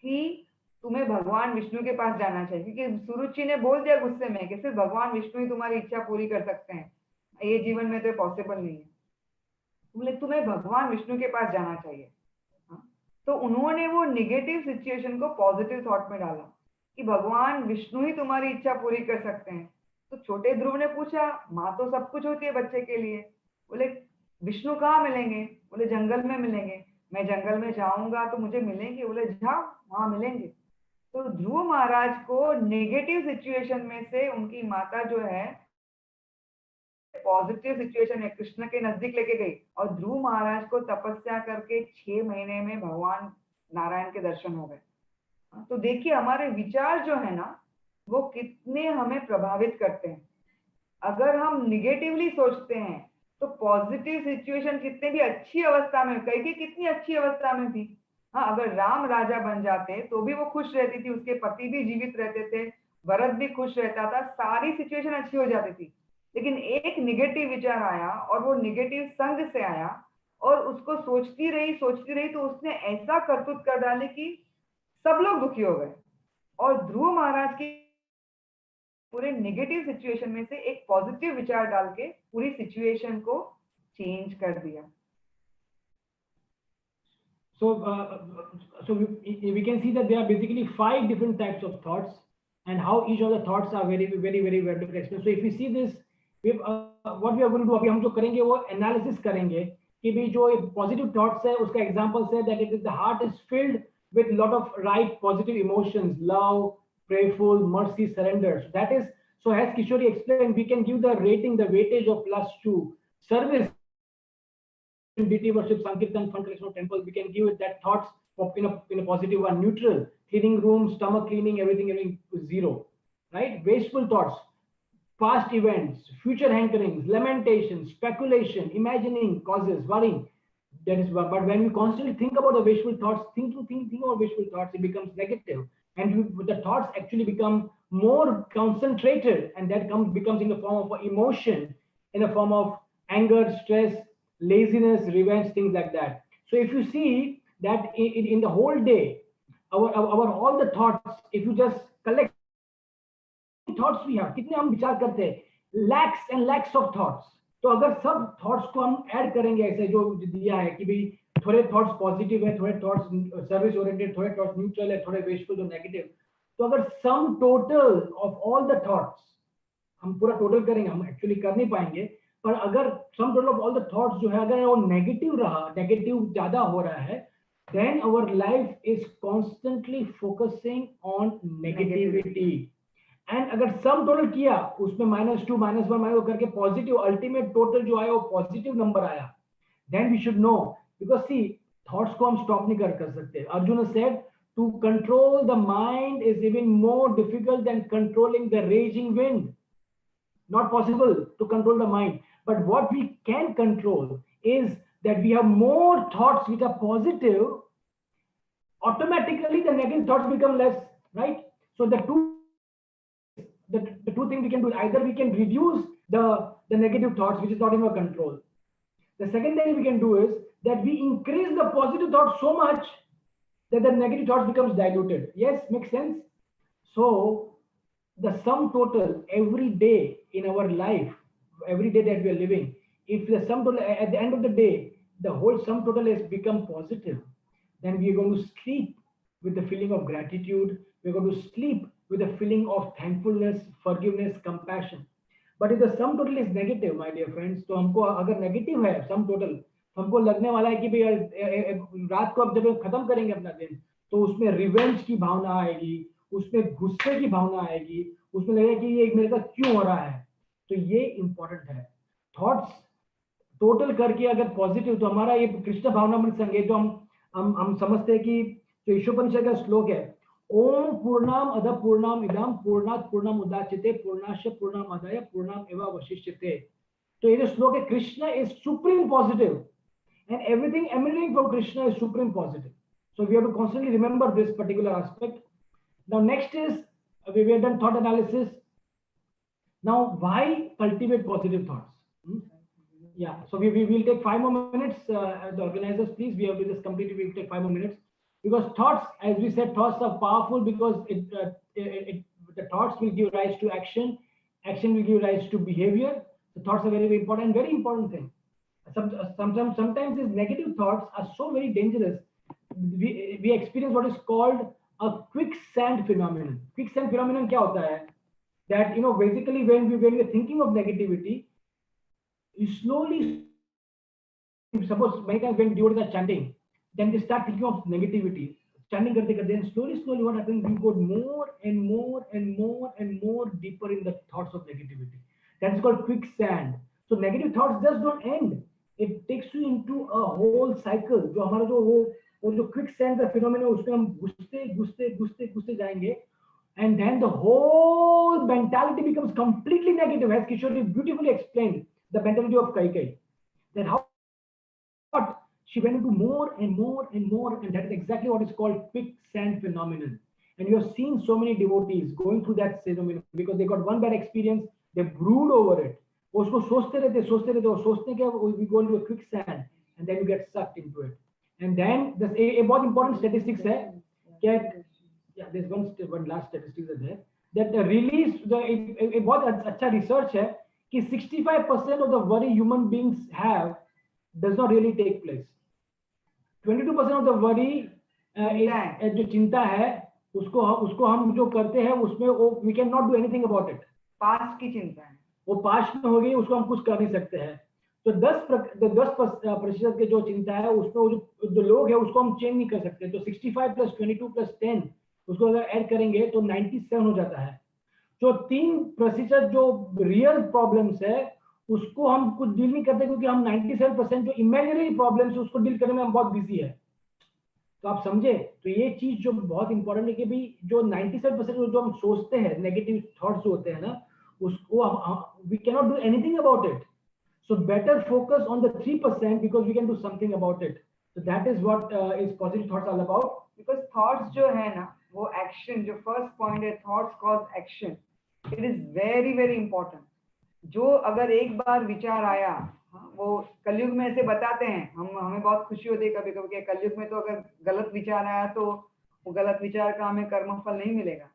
कि तुम्हें भगवान विष्णु के पास जाना चाहिए, क्योंकि सुरुचि ने बोल दिया गुस्से में कि सिर्फ भगवान विष्णु ही तुम्हारी इच्छा पूरी कर सकते हैं, ये जीवन में तो पॉसिबल नहीं है, तुम्हें भगवान विष्णु के पास जाना चाहिए। हाँ? तो उन्होंने वो निगेटिव सिचुएशन को पॉजिटिव थॉट में डाला कि भगवान विष्णु ही तुम्हारी इच्छा पूरी कर सकते हैं। तो छोटे ध्रुव ने पूछा, माँ तो सब कुछ होती है बच्चे के लिए। बोले विष्णु कहाँ मिलेंगे? बोले जंगल में मिलेंगे। मैं जंगल में जाऊंगा तो मुझे मिलेंगे? बोले जाओ, वहां मिलेंगे। तो ध्रुव महाराज को नेगेटिव सिचुएशन में से उनकी माता जो है पॉजिटिव सिचुएशन है, कृष्ण के नजदीक लेके गई, और ध्रुव महाराज को तपस्या करके 6 महीने में भगवान नारायण के दर्शन हो गए। तो देखिए हमारे विचार जो है ना, वो कितने हमें प्रभावित करते हैं। अगर हम निगेटिवली सोचते हैं तो पॉजिटिव सिचुएशन कितने भी अच्छी अवस्था में, कई कितनी अच्छी अवस्था में थी। हाँ, अगर राम राजा बन जाते तो भी वो खुश रहती थी, उसके पति भी जीवित रहते थे, भरत भी खुश रहता था, सारी सिचुएशन अच्छी हो जाती थी। लेकिन एक निगेटिव विचार आया और वो निगेटिव संग से आया, और उसको सोचती रही तो उसने ऐसा करतूत कर डाली कि सब लोग दुखी हो गए। और ध्रुव महाराज की पूरे नेगेटिव सिचुएशन में से एक पॉजिटिव विचार डाल के पूरी सिचुएशन को चेंज कर दिया। So we can see that there are basically 5 different types of thoughts, and how each of the thoughts are very well explained. So if we see this, what we are going to do, अभी हम जो करेंगे वो analysis करेंगे कि भी जो positive thoughts है उसका examples है that it is the heart is filled with lot of right positive emotions, love, prayerful, mercy, surrender. So that is, so as Kishori explained, we can give the rating, the weightage of +2. Service, deity worship, sankirtan, fund collection of temple, we can give it that thoughts of in a positive one. Neutral, cleaning room, stomach cleaning, everything 0, right? Wasteful thoughts, past events, future hankerings, lamentation, speculation, imagining causes, worrying. That is, but when we constantly think about the wasteful thoughts, thinking about wasteful thoughts, it becomes negative, and the thoughts actually become more concentrated, and that becomes in the form of emotion, in the form of anger, stress, laziness, revenge, things like that. So if you see that in the whole day, our all the thoughts, if you just collect thoughts भी हैं, कितने हम विचार करते हैं, lakhs and lakhs of thoughts. तो अगर सब थॉट्स को हम ऐड करेंगे ऐसे जो दिया है कि भाई थोड़े थॉट्स पॉजिटिव है, थोड़े थॉट्स सर्विस ओरिएंटेड, थोड़े थॉट्स न्यूट्रल है, थोड़े वेस्टफुल और नेगेटिव, तो अगर sum total of all the thoughts, हम पूरा टोटल करेंगे, हम एक्चुअली कर नहीं पाएंगे, पर अगर sum total of all the thoughts जो है अगर वो नेगेटिव रहा, नेगेटिव ज्यादा हो रहा है, then our life is constantly focusing on negativity. And अगर सम टोटल किया उसमें -2 -1 माइनस करके पॉजिटिव अल्टीमेट टोटल जो आया वो पॉजिटिव नंबर आया, then we should know, because see thoughts को हम स्टॉप नहीं कर सकते। Arjun said to control the mind is even more difficult then controlling the raging wind. Not possible to control the mind, but what we can control is that we have more thoughts which are positive, automatically the negative thoughts become less, right? So the two things we can do, either we can reduce the negative thoughts which is not in our control. The second thing we can do is that we increase the positive thoughts so much that the negative thoughts becomes diluted. Yes, makes sense? So the sum total every day in our life, every day that we are living, if the sum total at the end of the day, the whole sum total has become positive, then we are going to sleep with the feeling of gratitude. We're going to sleep with a feeling of thankfulness, forgiveness, compassion. But if the sum total is negative, my dear friends, तो हमको अगर negative है sum total, तो हमको लगने वाला है कि भाई रात को अब जब खत्म करेंगे अपना दिन तो उसमें रिवेंज की भावना आएगी, उसमें गुस्से की भावना आएगी, उसमें लगेगा कि ये मेरे साथ क्यों हो रहा है। तो ये इंपॉर्टेंट है। थॉट्स टोटल करके अगर पॉजिटिव, तो हमारा ये कृष्ण भावनामृत संगीत जो हम समझते हैं कि जो ईशोपनिषद का श्लोक है, ओम पूर्णाम अध पूर्णाम इदम पूर्णात पूर्णम उदाच्यते पूर्णाश पूर्णमादाय पूर्णाम एव अवशिष्यते। तो ये जो श्लोक है, Krishna is supreme positive and everything emanating from Krishna is supreme positive. So we have to constantly remember this particular aspect. Now next is we have done thought analysis. Now why cultivate positive thoughts? Yeah, so we will take 5 more minutes. The organizers, please, we have to just complete it. We will take 5 more minutes because thoughts, as we said, thoughts are powerful because the thoughts will give rise to action. Action will give rise to behavior. The thoughts are very, very important. Very important thing. Sometimes these negative thoughts are so very dangerous. We experience what is called a quicksand phenomenon. Quicksand phenomenon क्या होता है? That basically when we're thinking of negativity, you slowly, suppose many times when devotees are chanting, then they start thinking of negativity. Chanting karte karte, then slowly what happens? You go more and more and more and more deeper in the thoughts of negativity. That's called quicksand. So negative thoughts just don't end. It takes you into a whole cycle. जो हमारा जो quicksand का phenomenon है, उसमें हम घुसते जाएंगे, and then the whole mentality becomes completely negative. As Kishore beautifully explained the mentality of Kaikai, that how she went into more and more and more, and that is exactly what is called quicksand phenomenon. And you have seen so many devotees going through that phenomenon because they got one bad experience, they brood over it. उसको सोचते रहते और सोचने के we go into a quicksand and then you get sucked into it. And then this a बहुत important statistics है कि yeah, there's one last statistics is there that the release a बहुत अच्छा research है कि 65% of the worry human beings have does not really take place. 22% of the worry जो चिंता है उसको हम जो करते हैं उसमें we can not do anything about it. Past की चिंता है, वो पास्ट में हो गई, उसको हम कुछ कर नहीं सकते हैं. तो 10% के जो चिंता है उसमें जो लोग है उसको हम चेंज नहीं कर सकते. तो 65 + 22 + 10 उसको अगर ऐड करेंगे तो 97 हो जाता है. जो 3% जो रियल प्रॉब्लम्स है उसको हम कुछ डील नहीं करते क्योंकि हम 97% जो इमेजिनरी प्रॉब्लम्स है उसको डील करने में हम बहुत बिजी है. तो आप समझे, तो ये चीज जो बहुत इंपॉर्टेंट है कि भाई जो 97% जो हम सोचते हैं नेगेटिव थॉट्स होते हैं ना, उसको we cannot do anything about it. So better focus on the 3% because we can do something about it. So that is what is positive thoughts all about. because thoughts जो है ना वो action, जो first point है thoughts cause action, it is very very important. जो अगर एक बार विचार आया, वो कलयुग में ऐसे बताते हैं, हमें बहुत खुशी होती है कभी कभी कि कलयुग में तो अगर गलत विचार आया तो वो गलत विचार का हमें कर्मफल नहीं मिलेगा.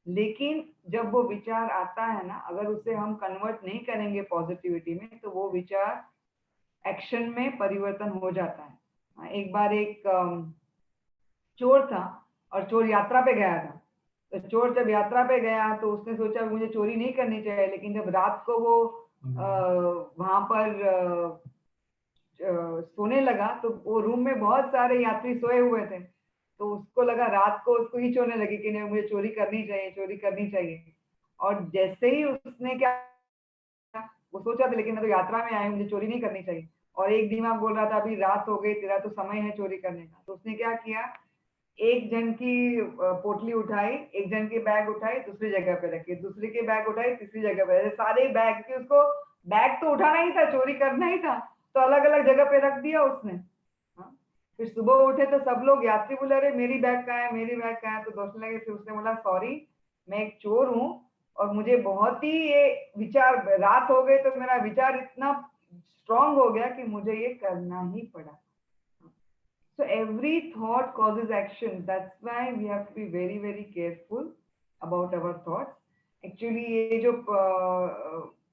लेकिन जब वो विचार आता है ना, अगर उसे हम कन्वर्ट नहीं करेंगे पॉजिटिविटी में तो वो विचार एक्शन में परिवर्तन हो जाता है. एक बार एक चोर था और चोर यात्रा पे गया था. तो चोर जब यात्रा पे गया तो उसने सोचा मुझे चोरी नहीं करनी चाहिए, लेकिन जब रात को वो वहां पर सोने लगा तो वो रूम में बहुत सारे यात्री सोए हुए थे. तो उसको लगा रात को उसको ही चोरने लगी कि नहीं मुझे चोरी करनी चाहिए. और जैसे ही उसने क्या, वो सोचा था लेकिन मैं तो यात्रा में आया हूं, मुझे चोरी नहीं करनी चाहिए. और एक दिमाग बोल रहा था अभी रात हो गई, तेरा तो समय है चोरी करने का. तो उसने क्या किया, एक जन की पोटली उठाई, एक जन की बैग उठाई दूसरी जगह पे रखी, दूसरे की बैग उठाई तीसरी जगह पे, सारे बैग की, उसको बैग तो उठाना ही था, चोरी करना ही था, तो अलग अलग जगह पे रख दिया उसने. फिर सुबह उठे तो सब लोग यात्री बोले अरे मेरी बैग कहाँ है. तो दोस्तों लगे, फिर उसने बोला सॉरी मैं एक चोर हूँ और मुझे बहुत ही ये विचार, रात हो गई तो मेरा विचार इतना स्ट्रांग हो गया कि मुझे ये करना ही पड़ा. So every thought causes action. That's why we have to be very very careful about our thoughts. Actually ये जो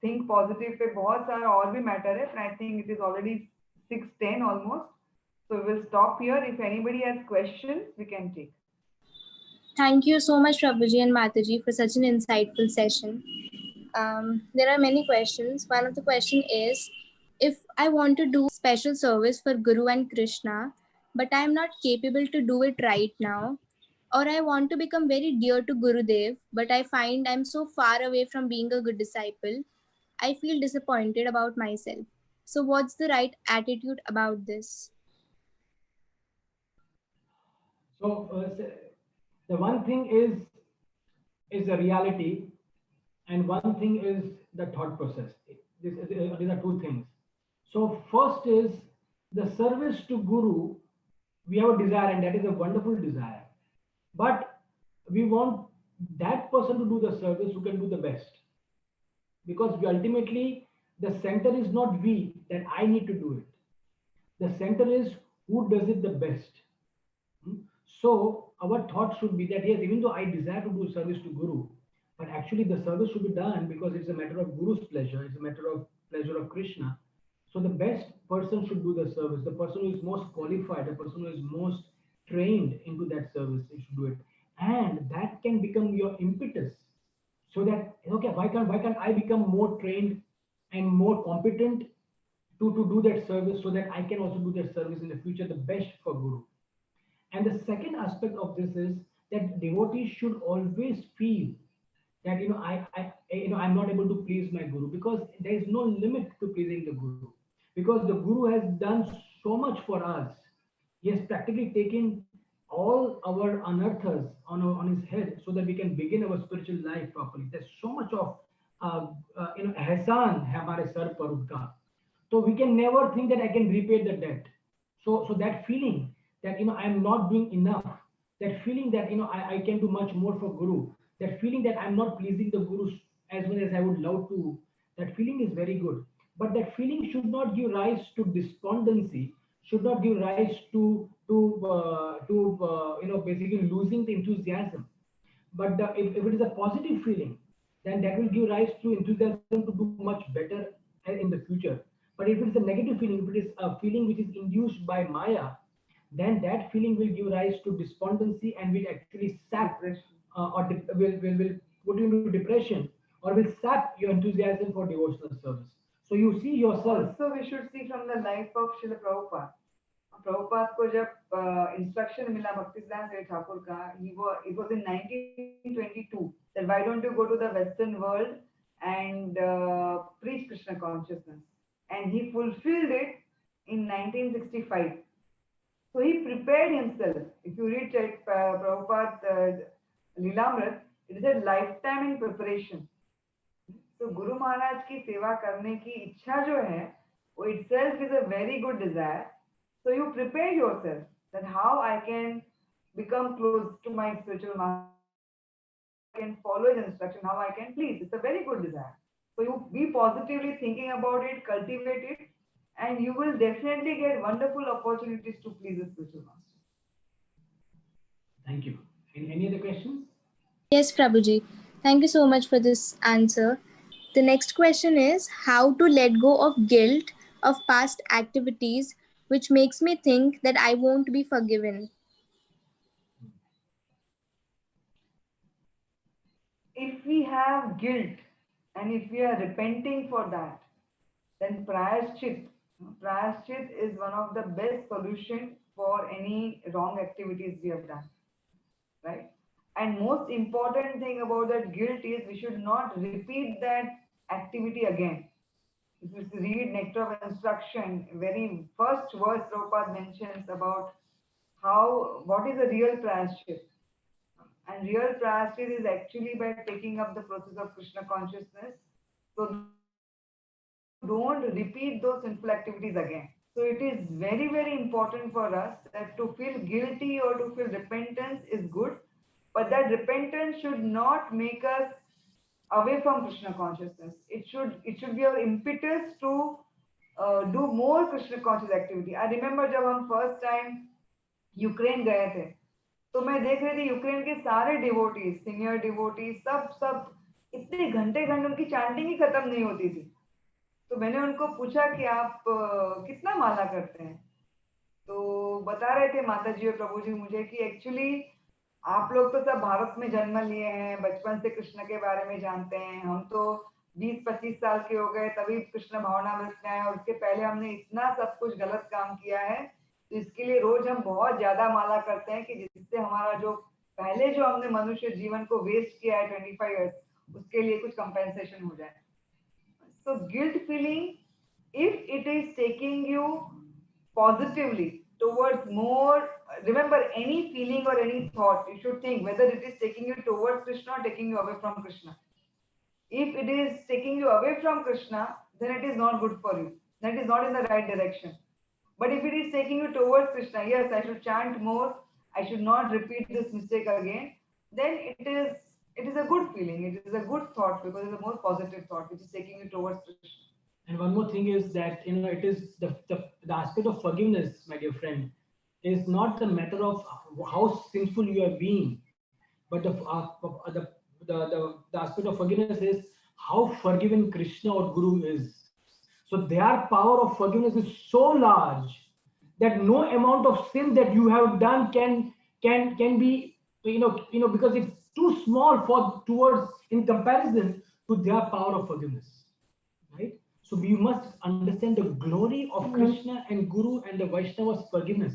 think positive पे बहुत सारा और भी matter है, but I think it is already 6:10 almost. So we will stop here. If anybody has questions, we can take. Thank you so much, Prabhuji and Mataji, for such an insightful session. There are many questions. One of the question is, If I want to do special service for Guru and Krishna, but I am not capable to do it right now, or I want to become very dear to Gurudev, but I find I'm so far away from being a good disciple, I feel disappointed about myself. So, what's the right attitude about this? So the one thing is the reality, and one thing is the thought process. These are two things. So first is the service to Guru. We have a desire, and that is a wonderful desire. But we want that person to do the service who can do the best, because we ultimately, the center is not we that I need to do it. The center is who does it the best. Hmm? So our thought should be that yes, even though I desire to do service to Guru, but actually the service should be done because it's a matter of Guru's pleasure, it's a matter of pleasure of Krishna. So the best person should do the service. The person who is most qualified, the person who is most trained into that service, he should do it. And that can become your impetus. So that okay, why can't I become more trained and more competent to do that service, so that I can also do that service in the future the best for Guru. And the second aspect of this is that devotees should always feel that I'm not able to please my Guru, because there is no limit to pleasing the Guru, because the Guru has done so much for us. He has practically taken all our unearthers on his head so that we can begin our spiritual life properly. There's so much of ehsan hai hamare sar par unka. So we can never think that I can repay the debt. So that feeling that I'm not doing enough, that feeling that I can do much more for Guru, that feeling that I'm not pleasing the Guru as well as I would love to, that feeling is very good. But that feeling should not give rise to despondency, should not give rise to basically losing the enthusiasm. But if it is a positive feeling, then that will give rise to enthusiasm to do much better in the future. But if it is a negative feeling, if it is a feeling which is induced by Maya, then that feeling will give rise to despondency and will actually sap will put you into depression, or will sap your enthusiasm for devotional service. So you see yourself. Also, we should see from the life of Srila Prabhupada. Prabhupada को जब instruction मिला भक्तिसिद्धांत ठाकुर का, it was in 1922 that why don't you go to the Western world and preach Krishna consciousness, and he fulfilled it in 1965. So he prepared himself. If you read Prabhupada Lilamrit, it is a lifetime in preparation. So Guru Maharaj की सेवा करने की इच्छा जो है, वो itself is a very good desire. So you prepare yourself that how I can become close to my spiritual master, I can follow his instruction, how I can please. It's a very good desire. So you be positively thinking about it, cultivate it, and you will definitely get wonderful opportunities to please the spiritual master. Thank you. Any other questions? Yes, Prabhuji. Thank you so much for this answer. The next question is how to let go of guilt of past activities which makes me think that I won't be forgiven. If we have guilt and if we are repenting for that, then Prayashchit is one of the best solution for any wrong activities we have done, right? And most important thing about that guilt is we should not repeat that activity again. If you read Nectar of Instruction, very first verse Prabhupada mentions about what is a real Prayashchit. And real Prayashchit is actually by taking up the process of Krishna consciousness. So don't repeat those sinful activities again. So it is very, very important for us that to feel guilty or to feel repentance is good, but that repentance should not make us away from Krishna consciousness. It should be our impetus to do more Krishna conscious activity. I remember जब हम first time Ukraine गए थे, तो मैं देख रही थी Ukraine के सारे डिवोटीज, सीनियर डिवोटीज, सब इतने घंटे उनकी चैंटिंग ही खत्म नहीं होती थी. तो मैंने उनको पूछा कि आप कितना माला करते हैं, तो बता रहे थे माता जी और प्रभु जी मुझे कि एक्चुअली आप लोग तो सब भारत में जन्म लिए हैं, बचपन से कृष्ण के बारे में जानते हैं, हम तो 20-25 साल के हो गए तभी कृष्ण भावनामृत में आए, और उसके पहले हमने इतना सब कुछ गलत काम किया है, तो इसके लिए रोज हम बहुत ज्यादा माला करते हैं कि जिससे हमारा जो पहले जो हमने मनुष्य जीवन को वेस्ट किया है 25 इयर्स, उसके लिए कुछ कंपेंसेशन हो जाए. So guilt feeling, if it is taking you positively towards more, remember any feeling or any thought, you should think whether it is taking you towards Krishna or taking you away from Krishna. If it is taking you away from Krishna, then it is not good for you. That is not in the right direction. But if it is taking you towards Krishna, yes, I should chant more, I should not repeat this mistake again, then it is a good feeling. It is a good thought because it's a more positive thought which is taking you towards Krishna. And one more thing is that it is the aspect of forgiveness, my dear friend, is not the matter of how sinful you have been, but the aspect of forgiveness is how forgiven Krishna or Guru is. So their power of forgiveness is so large that no amount of sin that you have done can be because it's too small for towards in comparison to their power of forgiveness, right? So we must understand the glory of Krishna and Guru and the Vaishnava's forgiveness.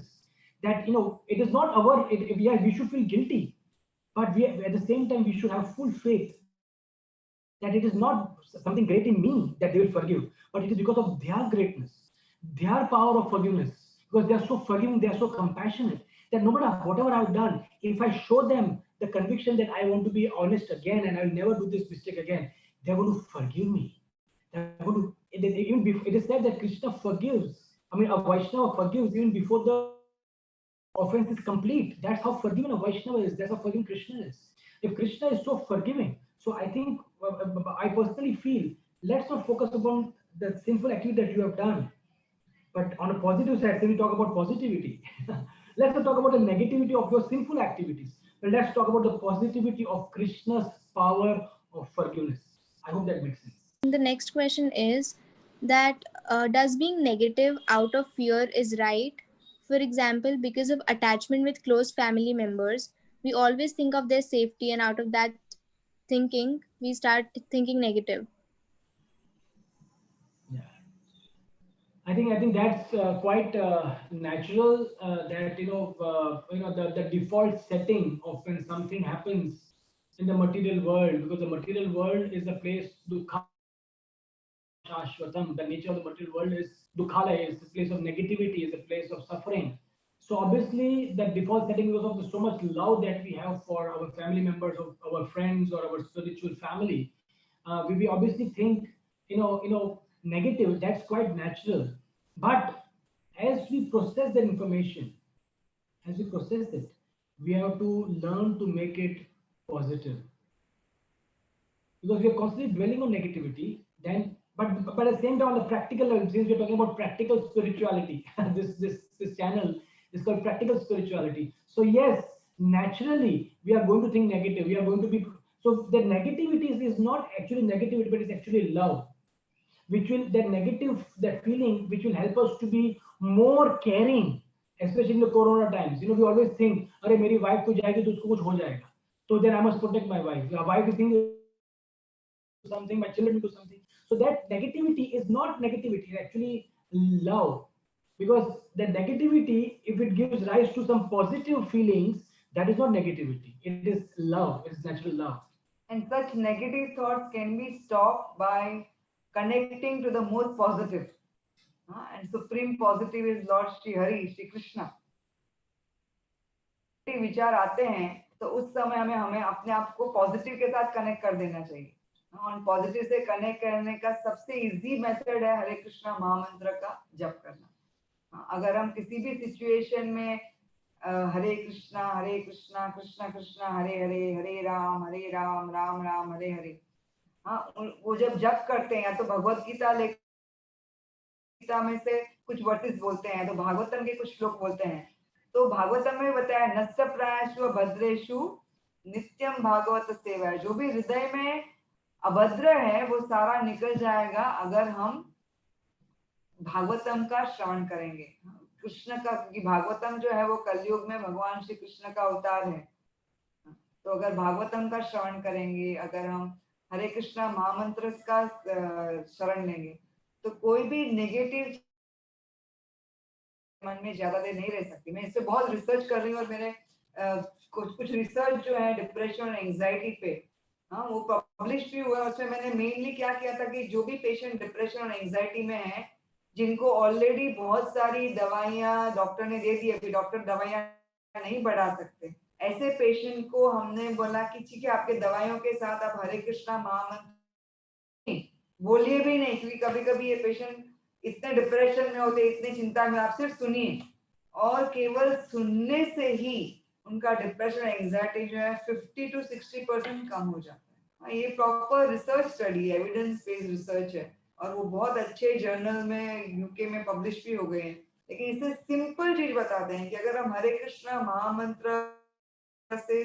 That it is not our. Yeah, we should feel guilty, but at the same time we should have full faith that it is not something great in me that they will forgive, but it is because of their greatness, their power of forgiveness, because they are so forgiving, they are so compassionate, that no matter whatever I've done, if I show them the conviction that I want to be honest again and I will never do this mistake again, they're going to forgive me. They're going to, even before, it is said that Krishna forgives. I mean, a Vaishnava forgives even before the offense is complete. That's how forgiving a Vaishnava is. That's how forgiving Krishna is. If Krishna is so forgiving, so I think I personally feel let's not focus upon the sinful activity that you have done, but on a positive side, say we talk about positivity. Let's not talk about the negativity of your sinful activities, but let's talk about the positivity of Krishna's power of forgiveness. I hope that makes sense. The next question is that does being negative out of fear is right? For example, because of attachment with close family members, we always think of their safety, and out of that thinking, we start thinking negative. Yeah. I think that's quite natural. That the default setting of when something happens in the material world, because the material world is a place dukkha shashvatam. The nature of the material world is dukkhalaya, is a place of negativity, is a place of suffering. So obviously, the default setting, because of so much love that we have for our family members, or our friends, or our spiritual family, we obviously think negative. That's quite natural. But as we process that information, as we process it, we have to learn to make it positive, because we are constantly dwelling on negativity. Then, but at the same time, on the practical level, since we're talking about practical spirituality, this channel is called practical spirituality. So yes, naturally we are going to think negative. We are going to be, so the negativity is not actually negativity, but it's actually love, which will, that negative, that feeling which will help us to be more caring, especially in the corona times. We always think, अरे मेरी wife को जाएगी तो उसको कुछ हो जाएगा, so then I must protect my wife. Your wife is thinking something, my children do something. So that negativity is not negativity, it's actually love. Because the negativity, if it gives rise to some positive feelings, that is not negativity. It is love. It is natural love. And such negative thoughts can be stopped by connecting to the most positive. And supreme positive is Lord Shri Hari, Shri Krishna. विचार आते हैं तो उस समय हमें अपने आप को पॉजिटिव के साथ कनेक्ट कर देना चाहिए. और पॉजिटिव से कनेक्ट करने का सबसे इजी मेथड है हरे कृष्णा महामंत्र का जप करना. अगर हम किसी भी सिचुएशन में हरे कृष्णा कृष्णा कृष्णा हरे हरे, हरे राम राम राम हरे हरे, वो जब जप करते हैं, या तो भगवत गीता में से कुछ वर्सेस बोलते हैं, तो भागवतम के कुछ श्लोक बोलते हैं. तो भागवतम में बताया नष्ट प्रायशु भद्रेशु नित्यम भागवत सेवा. जो भी हृदय में अभद्र है वो सारा निकल जाएगा अगर हम भागवतम का श्रवण करेंगे. कृष्ण का, क्योंकि भागवतम जो है वो कलयुग में भगवान श्री कृष्ण का अवतार है. तो अगर भागवतम का श्रवण करेंगे, अगर हम हरे कृष्णा महामंत्र का शरण लेंगे तो कोई भी नेगेटिव मन में ज्यादा देर नहीं रह सकती। मैं इस पे बहुत रिसर्च कर रही हूँ और मेरे कुछ रिसर्च जो है डिप्रेशन और एंजाइटी पे, हाँ, वो पब्लिश भी हुआ है। उसमें मैंने मेनली क्या किया था कि जो भी पेशेंट डिप्रेशन और एंजाइटी में है, जिनको ऑलरेडी बहुत सारी दवाइयाँ डॉक्टर ने दे दी, अभी डॉक्टर दवाइयाँ नहीं बढ़ा सकते, ऐसे पेशेंट को हमने बोला कि ठीक है, आपके दवाइयों के साथ आप हरे कृष्णा महामंत्र बोलिए भी नहीं, क्योंकि कभी कभी ये पेशेंट इतने डिप्रेशन में होते, इतनी चिंता में, आप सिर्फ सुनिए और केवल सुनने से ही उनका डिप्रेशन एंजाइटी जो है 50 to 60% कम हो जाता है। हाँ, ये प्रॉपर रिसर्च स्टडी है, एविडेंस बेस्ड रिसर्च है और वो बहुत अच्छे जर्नल में यूके में पब्लिश भी हो गए हैं। लेकिन इसे सिंपल चीज बताते हैं कि अगर हम हरे कृष्णा महामंत्र से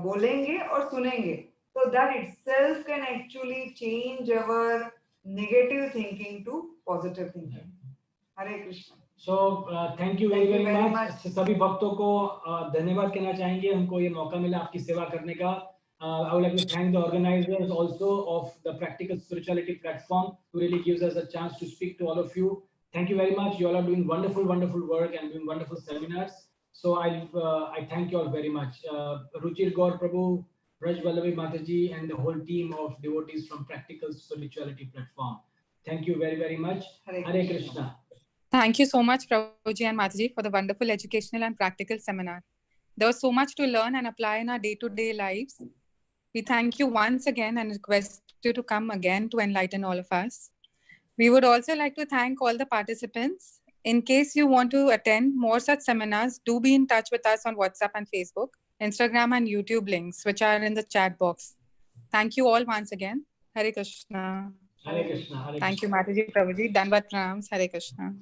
बोलेंगे और सुनेंगे तो that itself can actually change our negative thinking to positive thinking. Hare Krishna. So thank you Thank you very very much. much. सभी भक्तों को धन्यवाद कहना चाहेंगे, हमको ये मौका मिला आपकी सेवा करने का. I would like to thank the organizers also of the Practical Spirituality platform who really gives us a chance to speak to all of you. Thank you very much. You all are doing wonderful, wonderful work and doing wonderful seminars. So I thank you all very much. Ruchir Gaur Prabhu, Raj Vallavi Mataji and the whole team of devotees from Practical Spirituality platform. Thank you very, very much. Hare Krishna. Thank you so much, Prabhuji and Mataji, for the wonderful educational and practical seminar. There was so much to learn and apply in our day-to-day lives. We thank you once again and request you to come again to enlighten all of us. We would also like to thank all the participants. In case you want to attend more such seminars, do be in touch with us on WhatsApp and Facebook, Instagram and YouTube links, which are in the chat box. Thank you all once again. Hare Krishna. Hare Krishna. Hare Thank you, Krishna. Mataji, Prabhuji. Dandavat pranams. Hare Krishna.